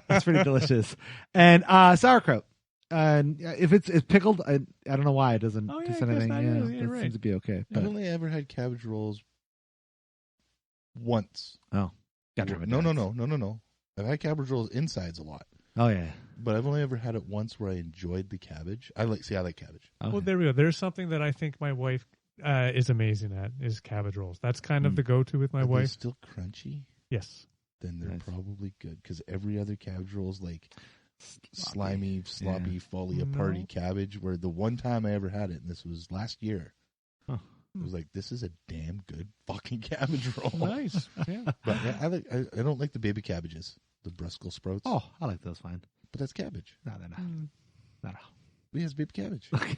That's pretty delicious. And sauerkraut. And if it's pickled, I don't know why it doesn't Oh, yeah, taste I guess anything. that Yeah, is. Yeah, it right. seems to be okay. I've But, only ever had cabbage rolls once. oh, gotta try it No. down. I've had cabbage rolls insides a lot, Oh yeah. but I've only ever had it once where I enjoyed the cabbage. I like cabbage. Okay. Well, there we go. There's something that I think my wife is amazing at is cabbage rolls. That's kind of the go-to with my Are they wife. still crunchy? Yes. then they're Nice. probably good. Because every other cabbage roll is like slimy, sloppy, folly party cabbage. Where the one time I ever had it, and this was last year, it was like, this is a damn good fucking cabbage roll. Nice. Yeah. But yeah, I don't like the baby cabbages, the Brussels sprouts. Oh, I like those fine. But that's cabbage. No, they're not. Not at all. We has baby cabbage. Okay.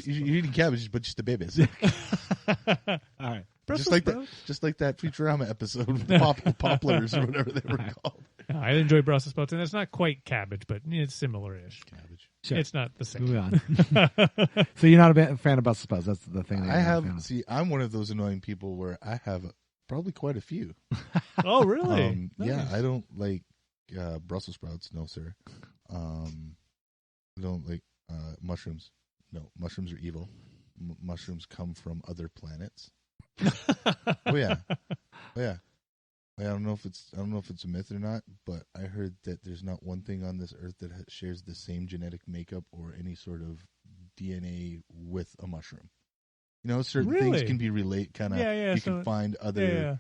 You're eating cabbage, but just the babies. All right. just like that Futurama episode with the poplars or whatever they were called. I enjoy Brussels sprouts, and it's not quite cabbage, but it's similar-ish. Cabbage. Sure. It's not the same. Moving on. So you're not a fan of Brussels sprouts. That's the thing. I'm one of those annoying people where I have probably quite a few. Oh, really? Nice. Yeah, I don't like Brussels sprouts. No, sir. I don't like mushrooms. No, mushrooms are evil. Mushrooms come from other planets. Oh yeah. I don't know if it's a myth or not, but I heard that there's not one thing on this earth that shares the same genetic makeup or any sort of DNA with a mushroom. You know, certain things can be kind of. You can find other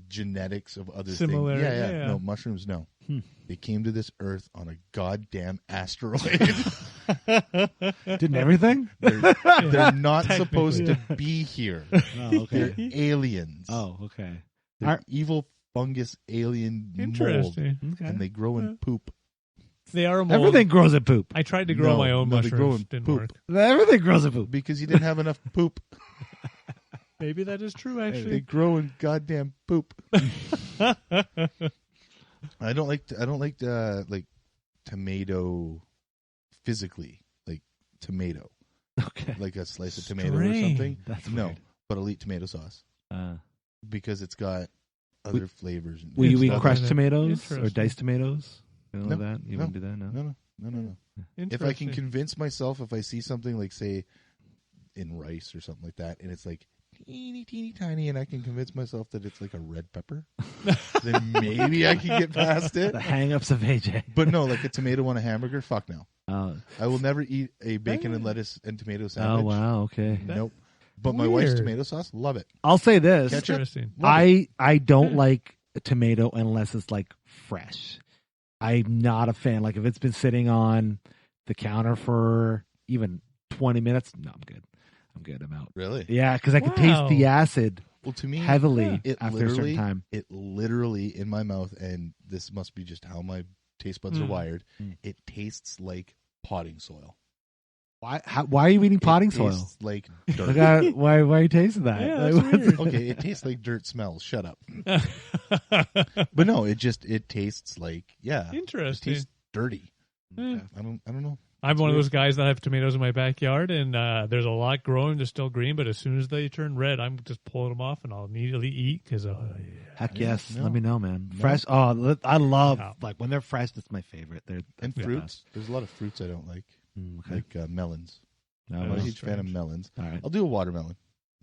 genetics of other similar things. Yeah. No, mushrooms. No, they came to this earth on a goddamn asteroid. Didn't everything? They're not supposed to be here. Oh, okay. They're aliens. Oh, okay. They're evil fungus alien mold, Interesting. Okay. and they grow in poop. They are a mold. Everything grows in poop. I tried to grow my own they mushrooms. grow in Didn't poop. work. Everything grows in poop. Because you didn't have enough poop. Maybe that is true, They actually. grow in goddamn poop. I don't like tomato physically, like tomato. Okay. Like a slice of tomato or something. That's no, weird. but I'll eat tomato sauce because it's got other flavors. Will you eat Stuff crushed in it. tomatoes or Interesting. diced tomatoes? You know No, that? You wouldn't do that? No. No. If I can Interesting. convince myself, if I see something like, say, in rice or something like that, and it's like teeny tiny, and I can convince myself that it's like a red pepper, then maybe I can get past it. The hang-ups of AJ. But no, like a tomato on a hamburger, fuck no. Oh, I will never eat a bacon and lettuce and tomato sandwich. wow. Okay. Nope. But my wife's Weird. tomato sauce, love it. I'll say this. Ketchup? Interesting. I don't like a tomato unless it's like fresh. I'm not a fan. Like if it's been sitting on the counter for even 20 minutes, no, I'm good. I'm out. Really? Yeah, because I can taste the acid Well, to me, heavily it after a certain literally, time. it literally in my mouth, and this must be just how my taste buds are wired. It tastes like potting soil. Why are you eating potting It soil? tastes like dirt. Why are you tasting that? Yeah, Like, that's what's- weird. Okay, it tastes like dirt smells. Shut up. But no, it tastes like it Interesting. tastes dirty. Yeah. I don't know. I'm one of those guys that have tomatoes in my backyard, and there's a lot growing. They're still green, but as soon as they turn red, I'm just pulling them off, and I'll immediately eat because Heck yes. No. Let me know, man. Fresh. Oh, I love Yeah. like when they're fresh. That's my favorite. And the fruits. best. There's a lot of fruits I don't like, Okay. like melons. No, I'm not a well, huge fan of melons. all right. I'll do a watermelon.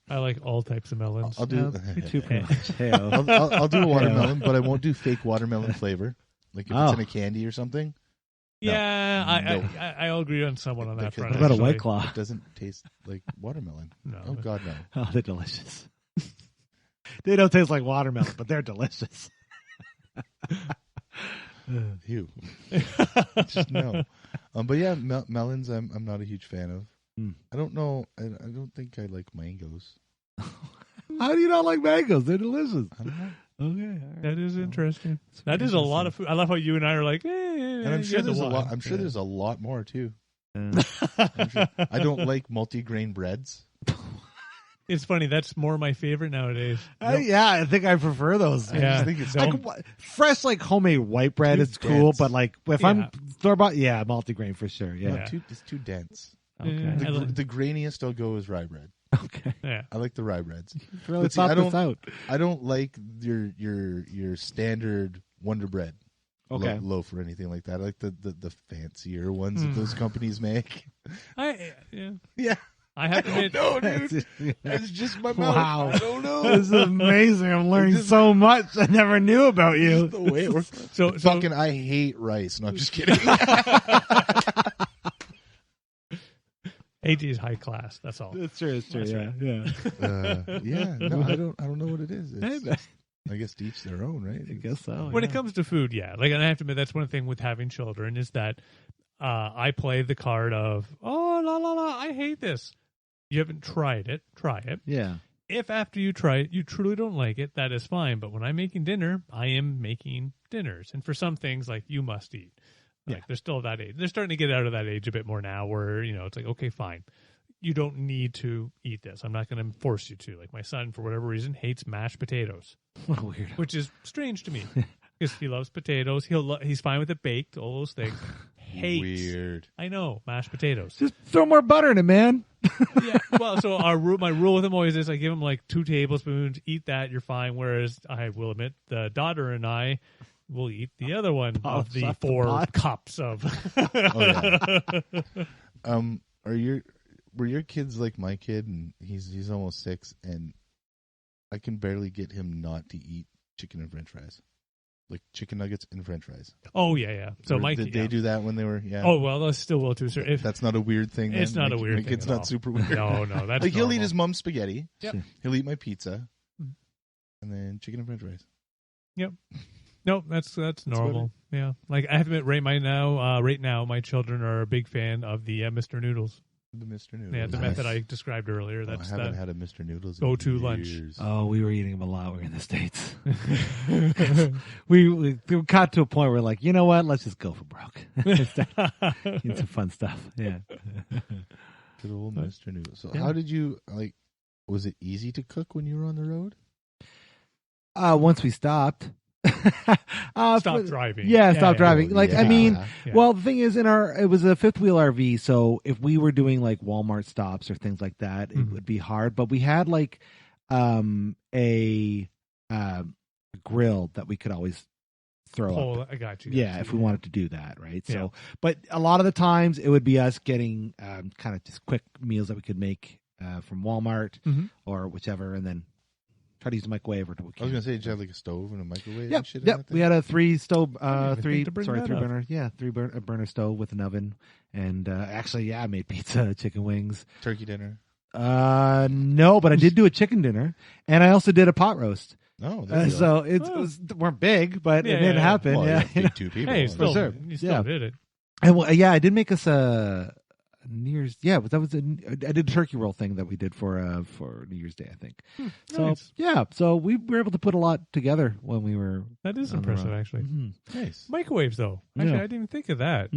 I like all types of melons. I'll do. Me too, pretty much. Hey-o. I'll do a watermelon, but I won't do fake watermelon flavor. Like if it's in a candy or something. Yeah, No. I'll agree on someone on that Because- front. What about a actually. White Claw? It doesn't taste like watermelon. No. Oh God, no. Oh, they're delicious. They don't taste like watermelon, but they're delicious. Ew. Just no. But yeah, melons. I'm not a huge fan of. I don't know. I don't think I like mangoes. How do you not like mangoes? They're delicious. I don't know. Okay, all right. That is interesting. That is a lot of food. I love how you and I are like, And I'm sure there's a lot. I'm sure there's a lot more too. I'm sure. I don't like multigrain breads. It's funny. That's more my favorite nowadays. Yeah, I think I prefer those. I Yeah. just think it's I could- fresh, like homemade white bread Too is cool, dense. but like if Yeah. I'm store bought, yeah, multigrain for sure. no, Yeah. it's too dense. Okay. I like- The grainiest I'll go is rye bread. Okay. Yeah. I like the rye breads. Really But see, thought I this don't- out. I don't like your standard Wonder Bread Okay. loaf or anything like that. I like the fancier ones that those companies make. Yeah. I have to admit, No, dude. Yeah. It's just my mouth. Wow. I don't know. This is amazing. I'm learning so much I never knew about you. the way it works. so Fucking, I hate rice. No, I'm just kidding. AT is high class. That's all. It's true. It's true. That's Yeah. right. Yeah. Yeah. No, I don't know what it is. It's Hey, just, I guess to each their own, right? I guess so. When it comes to food, yeah. Like, and I have to admit, that's one thing with having children is that I play the card of, oh, la, I hate this. You haven't tried it. Try it. Yeah. If after you try it, you truly don't like it, that is fine. But when I'm making dinner, I am making dinners. And for some things, like, you must eat. Like, they're still that age. They're starting to get out of that age a bit more now where, it's like, okay, fine. You don't need to eat this. I'm not going to force you to. Like, my son, for whatever reason, hates mashed potatoes. Weird. Which is strange to me. Because he loves potatoes. He's fine with it baked, all those things. Hates. Weird. I know, mashed potatoes. Just throw more butter in it, man. Yeah. Well, so my rule with him always is I give him like 2 tablespoons. Eat that, you're fine. Whereas I will admit, the daughter and I will eat the other one of the 4 cups of. Were your kids like my kid? And he's almost 6, and I can barely get him not to eat chicken and French fries. Like chicken nuggets and French fries. Oh yeah. So did they do that when they were? Yeah. Oh well, they still will too, sir. That's not a weird thing. It's not a weird thing. It's not super weird. No, that's like he'll eat his mom's spaghetti. Yep. He'll eat my pizza, and then chicken and French fries. Yep. No, that's normal. Yeah. Like I have to admit, right now, my children are a big fan of the Mr. Noodles. The Mr. Noodles. Yeah, the method I described earlier. I haven't had a Mr. Noodles in go-to years. lunch. Oh, we were eating them a lot. We're in the States. we got to a point where we're like, you know what? Let's just go for broke. Eat some fun stuff. Yeah. Good old Mr. Noodles. So how did you, was it easy to cook when you were on the road? Once we stopped. Stop driving. Yeah, stop driving. I mean, Yeah. well, the thing is, it was a 5th wheel RV, so if we were doing like Walmart stops or things like that, it would be hard. But we had like a grill that we could always throw up. I got you. Yeah, if we wanted to do that, right? So, but a lot of the times it would be us getting kind of just quick meals that we could make from Walmart or whichever, and then try to use the microwave or. I was gonna say, did you have like a stove and a microwave? Yep, and shit in yep. that We had a 3 burner. Yeah, 3 burner stove with an oven, and actually, I made pizza, chicken wings, turkey dinner. No, but I did do a chicken dinner, and I also did a pot roast. Oh, so it was weren't big, but it did happen. Well, yeah, feed 2 people. Hey, you still did it. And I did make us a New Year's. Yeah, but I did a turkey roll thing that we did for New Year's Day, I think. So Nice. yeah, so we were able to put a lot together when we were. That is on the impressive, road. actually. Nice. Microwaves, though. Actually, Yeah. I didn't even think of that.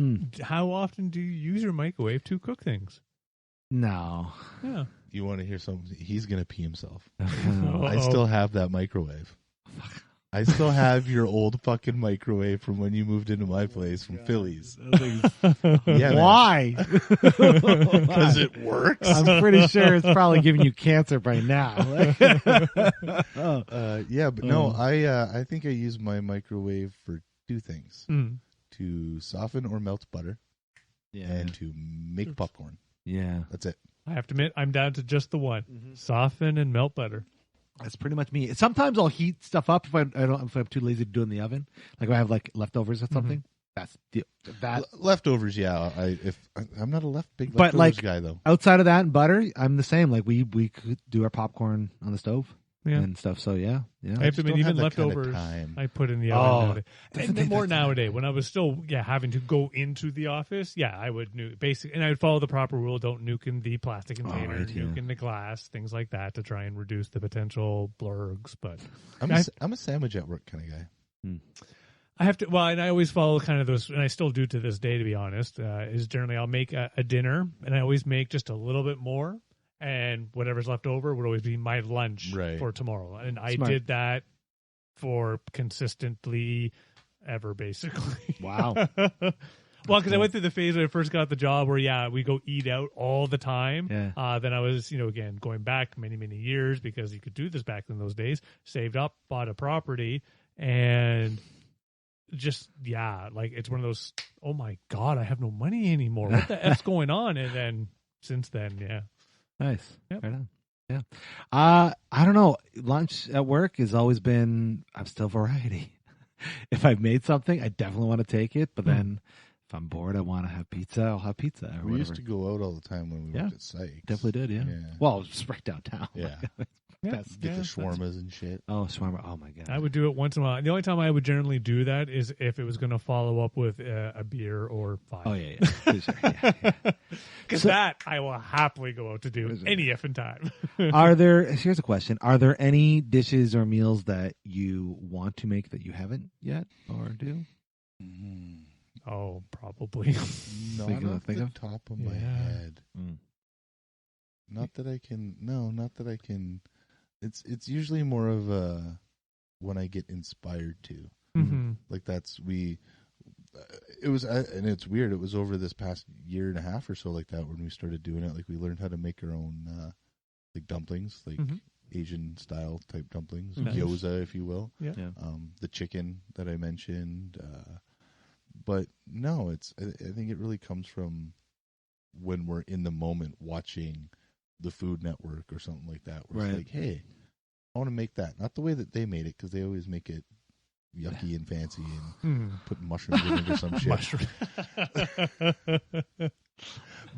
How often do you use your microwave to cook things? No. Yeah. You want to hear something? He's gonna pee himself. Uh-oh. I still have that microwave. I still have your old fucking microwave from when you moved into my place from Phillies. Yeah, Why? Because it works. I'm pretty sure it's probably giving you cancer by now. Yeah, but no, I think I use my microwave for 2 things: to soften or melt butter, and to make popcorn. Yeah, That's it. I have to admit, I'm down to just the one. Soften and melt butter. that's pretty much me. Sometimes I'll heat stuff up if I'm too lazy to do it in the oven. Like if I have like leftovers or something. That's that. Leftovers, yeah. I'm not a big But leftovers guy though. Outside of that and butter, I'm the same. Like we could do our popcorn on the stove and stuff. So yeah. I have to admit, even leftovers, I put in the oven nowadays. And more nowadays, when I was still having to go into the office, I would nuke and I would follow the proper rule: don't nuke in the plastic container, nuke in the glass, things like that, to try and reduce the potential blurgs. But I'm a sandwich at work kind of guy. I have to, and I always follow kind of those, and I still do to this day, to be honest, is generally I'll make a dinner, and I always make just a little bit more, and whatever's left over would always be my lunch for tomorrow. And I did that for consistently ever, basically. Wow. Well, because I went through the phase when I first got the job where, we go eat out all the time. Yeah. Then I was, again, going back many, many years, because you could do this back in those days, saved up, bought a property, and just it's one of those, oh my god, I have no money anymore, what the F's going on? And then since then, Nice. Yep. Right on. Yeah. I don't know, lunch at work has always been, I'm still variety. If I've made something, I definitely want to take it, but then If I'm bored, I want to have pizza, I'll have pizza. Or We whatever. used to go out all the time when we worked at Sykes. Definitely did, yeah. Well, just right downtown. Yeah. That's Get the shawarmas and shit. Oh, shawarma. Oh, my God. I would do it once in a while. The only time I would generally do that is if it was going to follow up with a beer or 5. Oh, yeah. For sure. Yeah. Because that I will happily go out to do any effing time. Here's a question. Are there any dishes or meals that you want to make that you haven't yet or do? Oh, probably. Not Think off of- the top of my head. Not that I can. No, not that I can. It's usually more of a when I get inspired to. Mm-hmm. Like it was, and it's weird. It was over this past year and a half or so like that when we started doing it. Like we learned how to make our own like dumplings, like Asian style type dumplings, gyoza, if you will. Yeah. The chicken that I mentioned. But no, I think it really comes from when we're in the moment watching the Food Network or something like that. Where it's like, hey, I want to make that. Not the way that they made it, because they always make it yucky and fancy and put mushrooms in it or some shit.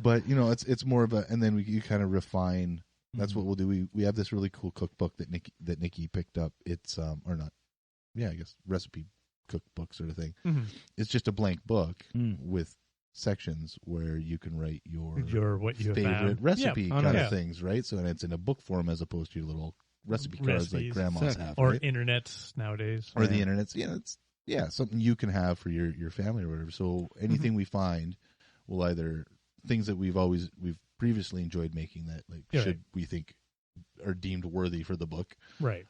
But, it's more of a, and then you kind of refine. That's what we'll do. We have this really cool cookbook that Nikki picked up. It's, or not, I guess recipe cookbook sort of thing. It's just a blank book with sections where you can write your what you favorite recipe kind of yeah. things, right? So, and it's in a book form as opposed to your little recipe cards like grandmas have, or right? internets nowadays, or the internets. It's something you can have for your family or whatever. So anything we find will either things that we've previously enjoyed making that we think are deemed worthy for the book, right?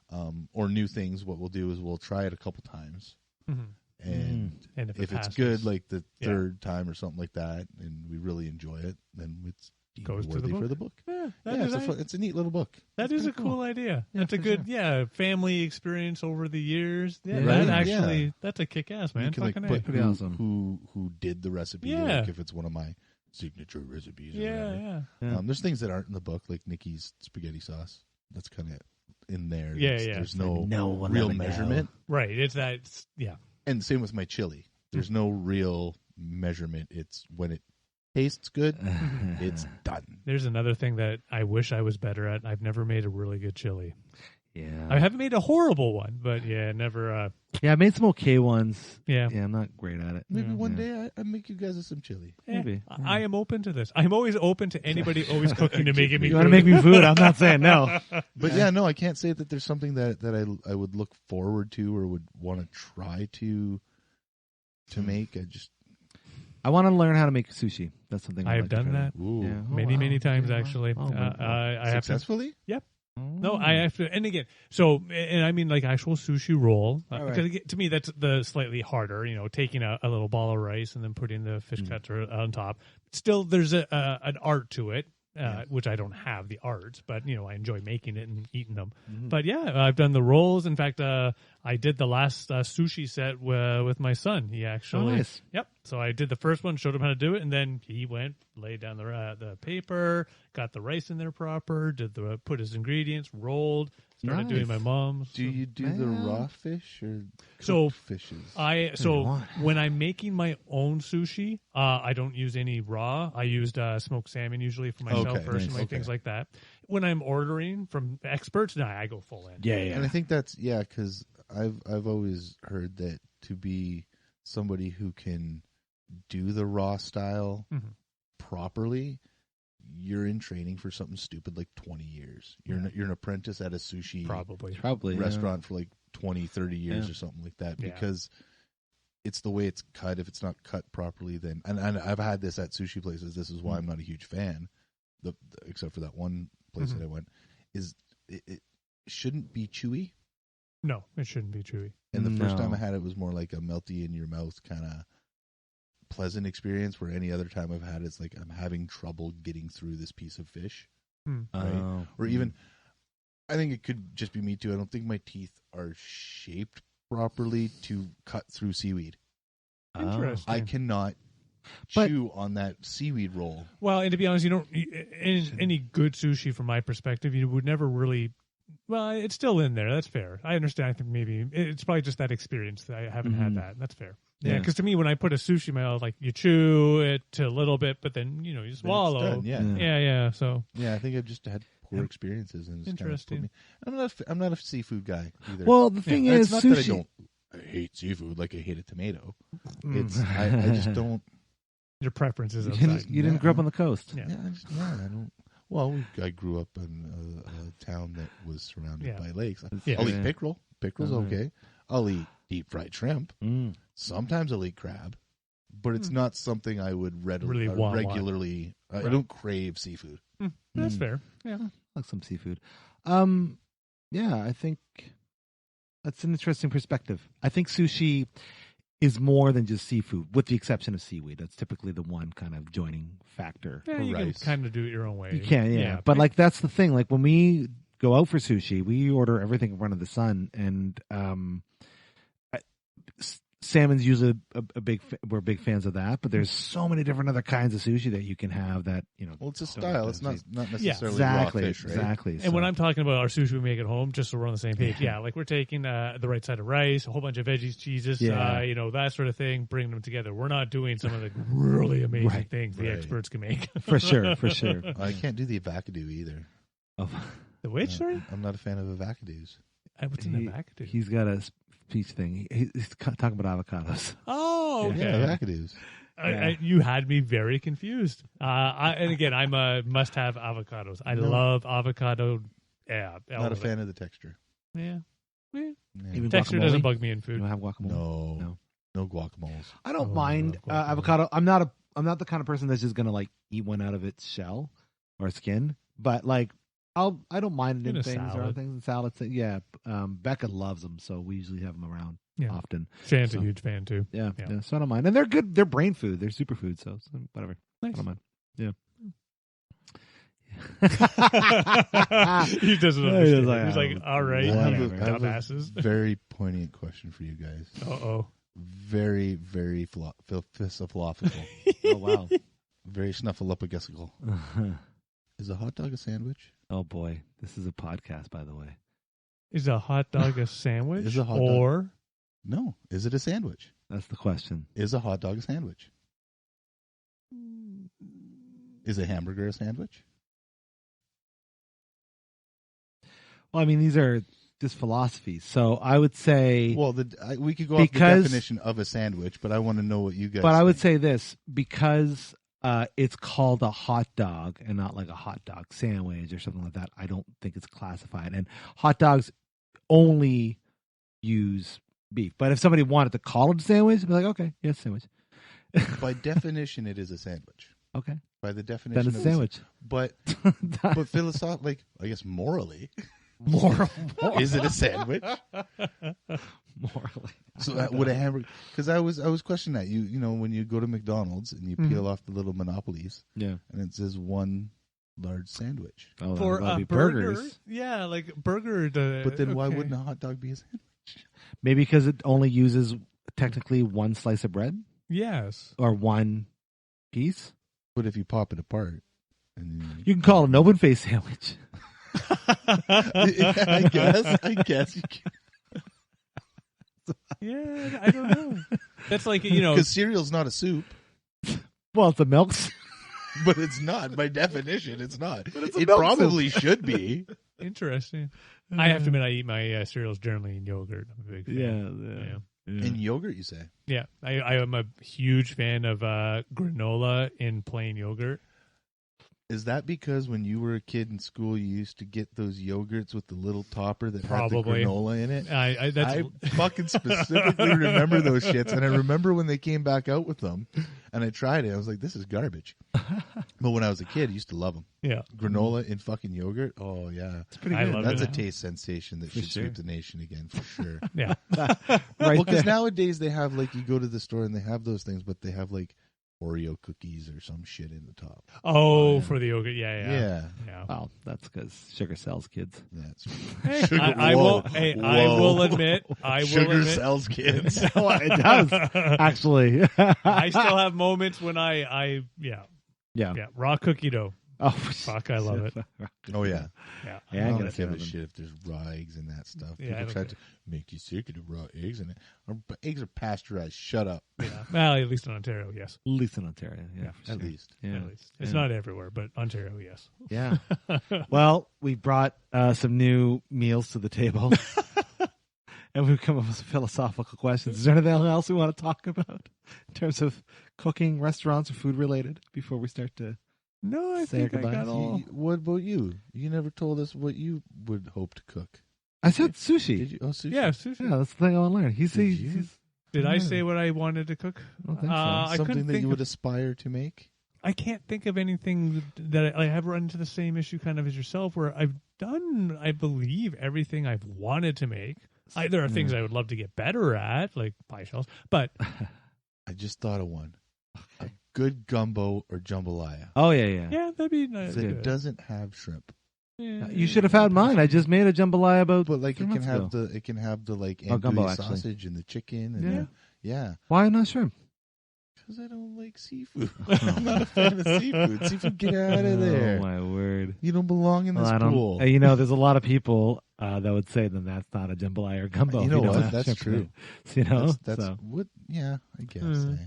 Or new things. What we'll do is we'll try it a couple times. And if it's good, like the third time or something like that, and we really enjoy it, then it's goes worthy to for the book. Yeah, it's a neat little book. That is a cool idea. That's a good family experience over the years. Yeah, right? That's a kick ass, man. You can put pretty awesome. who did the recipe. Yeah. Like if it's one of my signature recipes. Or Yeah. There's things that aren't in the book, like Nikki's spaghetti sauce. That's kind of in there. Yeah. There's no one real ever measurement. Right. It's that. And same with my chili. There's no real measurement. It's when it tastes good, it's done. There's another thing that I wish I was better at. I've never made a really good chili. Yeah. I haven't made a horrible one, but never. I made some okay ones. Yeah. Yeah, I'm not great at it. Maybe one day I make you guys some chili. Maybe. I am open to this. I'm always open to anybody always cooking to making me You want to make me food? I'm not saying no. But I can't say that there's something that I would look forward to or would want to try to make. I want to learn how to make sushi. That's something I have done that many times, actually. I successfully? Yep. No, I have to, and again, and I mean like actual sushi roll. Because to me, that's the slightly harder. Taking a little ball of rice and then putting the fish cuts on top. Still, there's an art to it. Which I don't have the art, but I enjoy making it and eating them. But I've done the rolls. In fact, I did the last sushi set with my son. He actually, nice. Yep. So I did the first one, showed him how to do it, and then he went, laid down the paper, got the rice in there proper, put his ingredients, rolled, started doing my mom's. Do you do the raw fish or fishes? When I'm making my own sushi, I don't use any raw. I used smoked salmon usually for myself personally, things like that. When I'm ordering from experts, I go full in. Yeah. And I think that's because I've always heard that to be somebody who can do the raw style properly, you're in training for something stupid like 20 years. You're an apprentice at a sushi probably restaurant for like 20, 30 years or something like that because it's the way it's cut. If it's not cut properly, then and I've had this at sushi places. This is why I'm not a huge fan, except for that one place that I went, is it shouldn't be chewy. No, it shouldn't be chewy. And the first time I had it was more like a melty in your mouth kind of pleasant experience, where any other time I've had it's like I'm having trouble getting through this piece of fish. Right? Or even, I think it could just be me too. I don't think my teeth are shaped properly to cut through seaweed. Interesting. I cannot chew on that seaweed roll. Well, and to be honest, any good sushi from my perspective, you would never really. Well, it's still in there. That's fair. I understand. I think maybe it's probably just that experience that I haven't had that. That's fair. Yeah, because to me, when I put a sushi in my mouth, like you chew it a little bit, but then you swallow. Done, yeah. Yeah. So yeah, I think I've just had poor experiences, and it's interesting. Kind of I'm not a seafood guy either. Well, the thing is, it's not sushi. that I hate seafood like I hate a tomato. It's I just don't. Your preferences You outside. didn't grow up on the coast. Yeah. I don't. Well, I grew up in a town that was surrounded by lakes. I'll eat pickerel. Pickerel's okay. I'll eat deep fried shrimp. Sometimes I'll eat crab, but it's not something I would regularly. I don't crave seafood. That's fair. Yeah, I like some seafood. Yeah, I think that's an interesting perspective. I think sushi is more than just seafood, with the exception of seaweed. That's typically the one kind of joining factor. Yeah, you can kind of do it your own way. You can, yeah. But like that's the thing. Like when we go out for sushi, we order everything in front of the sun, and salmon's usually we're big fans of that. But there's so many different other kinds of sushi that you can have that Well, it's a style. It's not necessarily exactly raw fish, right? exactly. And when I'm talking about our sushi we make at home, just so we're on the same page, like we're taking the right side of rice, a whole bunch of veggies, cheeses, that sort of thing, bringing them together. We're not doing some of the really amazing things the experts can make. For sure. I can't do the avocado either. Oh. The which, sorry? I'm not a fan of avocados. What's in the avocado? He's got a speech thing. He's talking about avocados. Oh, okay. Yeah, avocados. You had me very confused. And again, I'm a must-have avocados. I love avocado. Yeah, not a fan of the texture. Yeah. Even texture guacamole? doesn't bug me in food. You don't have guacamole? No guacamoles. I don't mind avocado. I'm not the kind of person that's just gonna like eat one out of its shell or skin, but like I don't mind it in things or things in salads. Yeah, Becca loves them, so we usually have them around often. Shan's a huge fan too. Yeah, so I don't mind, and they're good. They're brain food. They're superfood, so whatever. Nice. I don't mind. Yeah. He doesn't understand. He's like, all right, dumbasses. Very poignant question for you guys. Very, very philosophical. Oh wow. Very snuffleupagussical. Is a hot dog a sandwich? Oh boy, this is a podcast, by the way. Is a hot dog a sandwich? Is a hot dog? No. Is it a sandwich? That's the question. Is a hot dog a sandwich? Is a hamburger a sandwich? Well, I mean, these are just philosophies. So I would say... Well, we could go off the definition of a sandwich, but I want to know what you guys think. I would say this, because it's called a hot dog and not like a hot dog sandwich or something like that, I don't think it's classified. And hot dogs only use beef. But if somebody wanted to call it a sandwich, I'd be like, okay, yeah, sandwich. By definition, it is a sandwich. Okay. By the definition, then it's a sandwich. But philosophically, like, I guess morally... Moral. Is it a sandwich? Morally. So would a hamburger? Because I was questioning that. You know, when you go to McDonald's and you peel off the little monopolies, and it says one large sandwich. Oh, for burgers. Yeah, like burger. But then why wouldn't a hot dog be a sandwich? Maybe because it only uses technically one slice of bread. Yes. Or one piece. But if you pop it apart, you can call it an open face sandwich. I guess you can. Yeah, I don't know. That's like, because cereal's not a soup. Well, it's a milk soup. But it's not. By definition, it's not. But it probably should be. Interesting. I have to admit, I eat my cereals generally in yogurt. I'm a big fan. Yeah. In yogurt, you say? Yeah. I am a huge fan of granola in plain yogurt. Is that because when you were a kid in school, you used to get those yogurts with the little topper that had the granola in it? I fucking specifically remember those shits, and I remember when they came back out with them, and I tried it. I was like, this is garbage. But when I was a kid, I used to love them. Yeah. Granola in fucking yogurt? Oh, yeah. It's pretty good. That's a taste sensation that should sweep the nation again, for sure. Yeah. Well, because nowadays they have, like, you go to the store and they have those things, but they have, like, Oreo cookies or some shit in the top. Oh, for the yogurt, yeah. Well, that's because sugar sells, kids. That's hey, I will admit, sugar sells, kids. It does, actually. I still have moments when I raw cookie dough. Oh, Fuck, I love it. Oh yeah. Yeah. Yeah, I I don't gotta give a say shit if there's raw eggs and that stuff. Yeah, I People don't try care. to make you sick of the raw eggs in it. But eggs are pasteurized. Shut up. Yeah. Well, at least in Ontario, yes. At least in Ontario. Yeah, for At sure. least. Yeah. At least. It's Yeah. not everywhere, but Ontario, yes. Yeah. Well, we brought some new meals to the table. And we've come up with some philosophical questions. Is there anything else we want to talk about in terms of cooking, restaurants, or food related before we start to No, I say our think I got goodbyes? all. What about you? You never told us what you would hope to cook. I said sushi. Did you? Oh, sushi. Yeah, sushi. Yeah, that's the thing I want to learn. Did you? Did I say what I wanted to cook? I don't think so. I Something couldn't that think you would of- aspire to make? I can't think of anything that I have run into the same issue kind of as yourself, where I've done, I believe, everything I've wanted to make. There are things I would love to get better at, like pie shells, but I just thought of one. A good gumbo or jambalaya Oh, yeah. yeah, that'd be nice. that doesn't have shrimp. Yeah. You should have had mine. I just made a jambalaya about But like 3 it can months have ago. the like Oh, gumbo, andouille actually. sausage and the chicken and Yeah. yeah. Why not shrimp? Because I don't like seafood. I'm not a fan of seafood. Seafood, get out of there. Oh, my word. You don't belong in this Well, I don't, pool. you know, there's a lot of people that would say then that's not a jambalaya or gumbo. You if know don't what? have That's shrimp in true. it. You know? That's So, what. Yeah, I guess. Mm.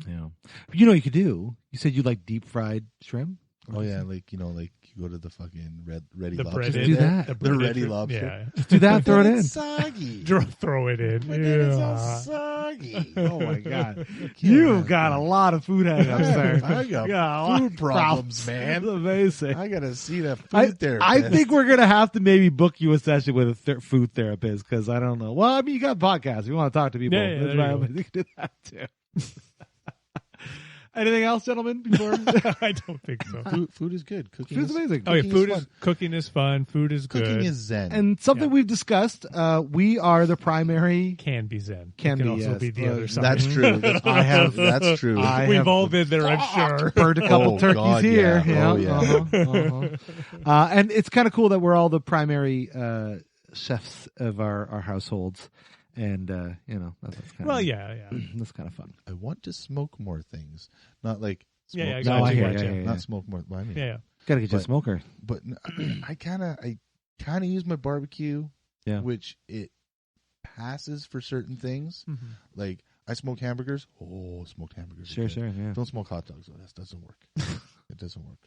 yeah. You know what you could do? You said you like deep fried shrimp? Oh yeah, like you go to the fucking ready The lobster. breaded, do that. The, The breaded ready shrimp. lobster. Yeah. Do that, throw it in. It's soggy. Throw it in. But then it's all Yeah. soggy. Oh, my God. can't You've have got that. a lot of food hang-ups there. I got You got a lot food of problems, man. That's amazing. I gotta see that I food therapist. think we're going to have to maybe book you a session with a food therapist because I don't know. Well, I mean, you got podcasts. You want to talk to people. Yeah, That's there right. you go. You can do that too. Anything else, gentlemen? Before I don't think so. Food is good. Cooking Food's is amazing. Oh, yeah, Cooking is cooking is fun. Food is good. Cooking is zen. And something Yeah. we've discussed, we are the primary. Can be zen. Can it be, also yes. be the other side. That's true. I have- That's true. We've all been there, I'm sure. Burned a couple Oh, turkeys God, here. yeah. Oh, Yeah. yeah. And it's kind of cool that we're all the primary chefs of our households. And, that's kind Well, of, yeah. that's kind of fun. I want to smoke more things. Not like smoke. Yeah, I No, got I you. hear Got you, you. yeah. Not smoke more. Well, I mean, Yeah. Got to get you a But- smoker. But I kind of use my barbecue, Yeah. which it passes for certain things. Mm-hmm. Like I smoke hamburgers. Oh, smoked hamburgers. are Sure, good. sure, yeah. Don't smoke hot dogs. Though. That doesn't work. It doesn't work.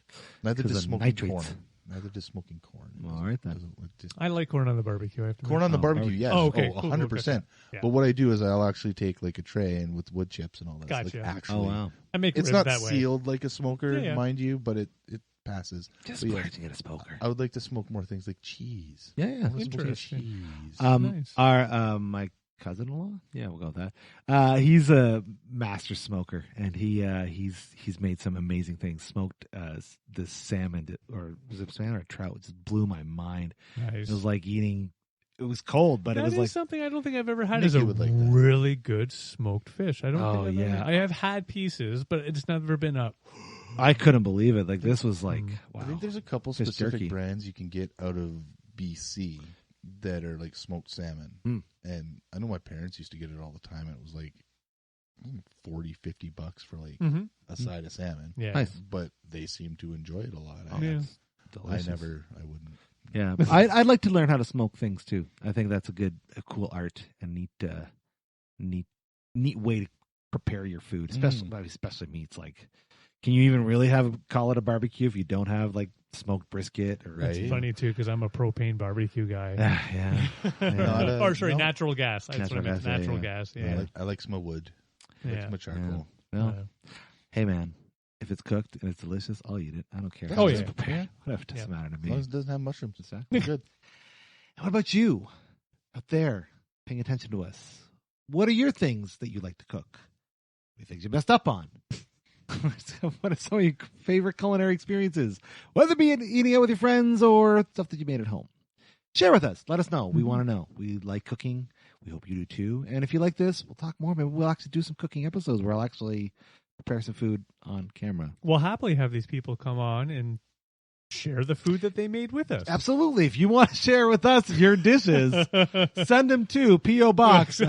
Neither 'Cause does of smoking nitrates. corn. Neither does smoking corn. It All doesn't- right, then. doesn't work. Just- I like corn on the barbecue. I have to corn on the Oh, barbecue, barbecue. yes. Oh, okay, cool, 100%. Yeah. But what I do is I'll actually take like a tray and with wood chips and all that. Gotcha. Like actually, Oh, wow. I make it's ribs not that way. sealed like a smoker, Yeah. mind you, but it passes. Just But yeah, where'd you get a smoker? I would like to smoke more things like cheese. Yeah, I wanna smoke Interesting. cheese. Nice. Our my cousin-in-law, yeah, we'll go with that. He's a master smoker, and he's made some amazing things. Smoked this salmon, or was it salmon or trout? It just blew my mind. Nice. It was like eating. It was cold, but That it was is like something I don't think I've ever had. Nikki Is a would like that. really good smoked fish. I don't. Oh, think I've yeah. ever, I have had pieces, but it's never been up. I couldn't believe it. Like this was like wow. I think there's a couple Fish specific jerky. brands you can get out of BC that are like smoked salmon. Mm. And I know my parents used to get it all the time. And it was like $40-$50 for like Mm-hmm. a side of salmon. Yeah. Nice. But they seem to enjoy it a lot. Yeah. Delicious. I wouldn't. Yeah, I'd like to learn how to smoke things too. I think that's a cool art and neat way to prepare your food, especially meats. Like, can you even really call it a barbecue if you don't have like smoked brisket or Right. It's funny too because I'm a propane barbecue guy. yeah. Not a- or sorry, no. natural gas. That's Natural what I meant. gas, yeah, Natural yeah. gas. I Yeah. like, I like some wood. I like Yeah. some charcoal. Well, hey man, if it's cooked and it's delicious, I'll eat it. I don't care. Oh, It's yeah. prepared. Whatever, it doesn't Yeah. matter to As me. long as it doesn't have mushrooms. Exactly. It's good. And what about you out there paying attention to us? What are your things that you like to cook? What are things you messed up on? What are some of your favorite culinary experiences? Whether it be eating out with your friends or stuff that you made at home. Share with us. Let us know. We want to know. We like cooking. We hope you do too. And if you like this, we'll talk more. Maybe we'll actually do some cooking episodes where I'll actually prepare some food on camera. We'll happily have these people come on and share the food that they made with us. Absolutely. If you want to share with us your dishes, send them to P.O. Box.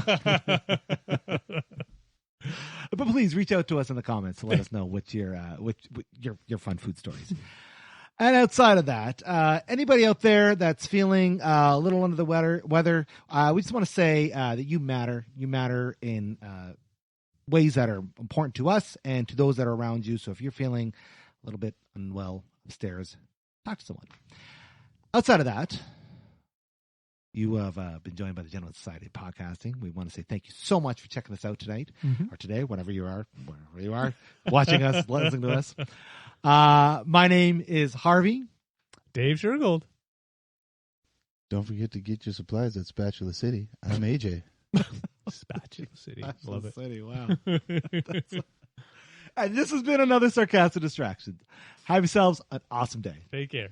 But please reach out to us in the comments to let us know what your fun food stories. And outside of that, anybody out there that's feeling a little under the weather, we just want to say that you matter. You matter in ways that are important to us and to those that are around you. So if you're feeling a little bit unwell upstairs, talk to someone. Outside of that, you have been joined by the Gentleman Society of Podcasting. We want to say thank you so much for checking us out tonight or today, wherever you are watching us, listening to us. My name is Harvey. Dave Shergold. Don't forget to get your supplies at Spatula City. I'm AJ. Spatula City. Spatula Love it. City. Wow. And this has been another Sarcastic Distractions. Have yourselves an awesome day. Take care.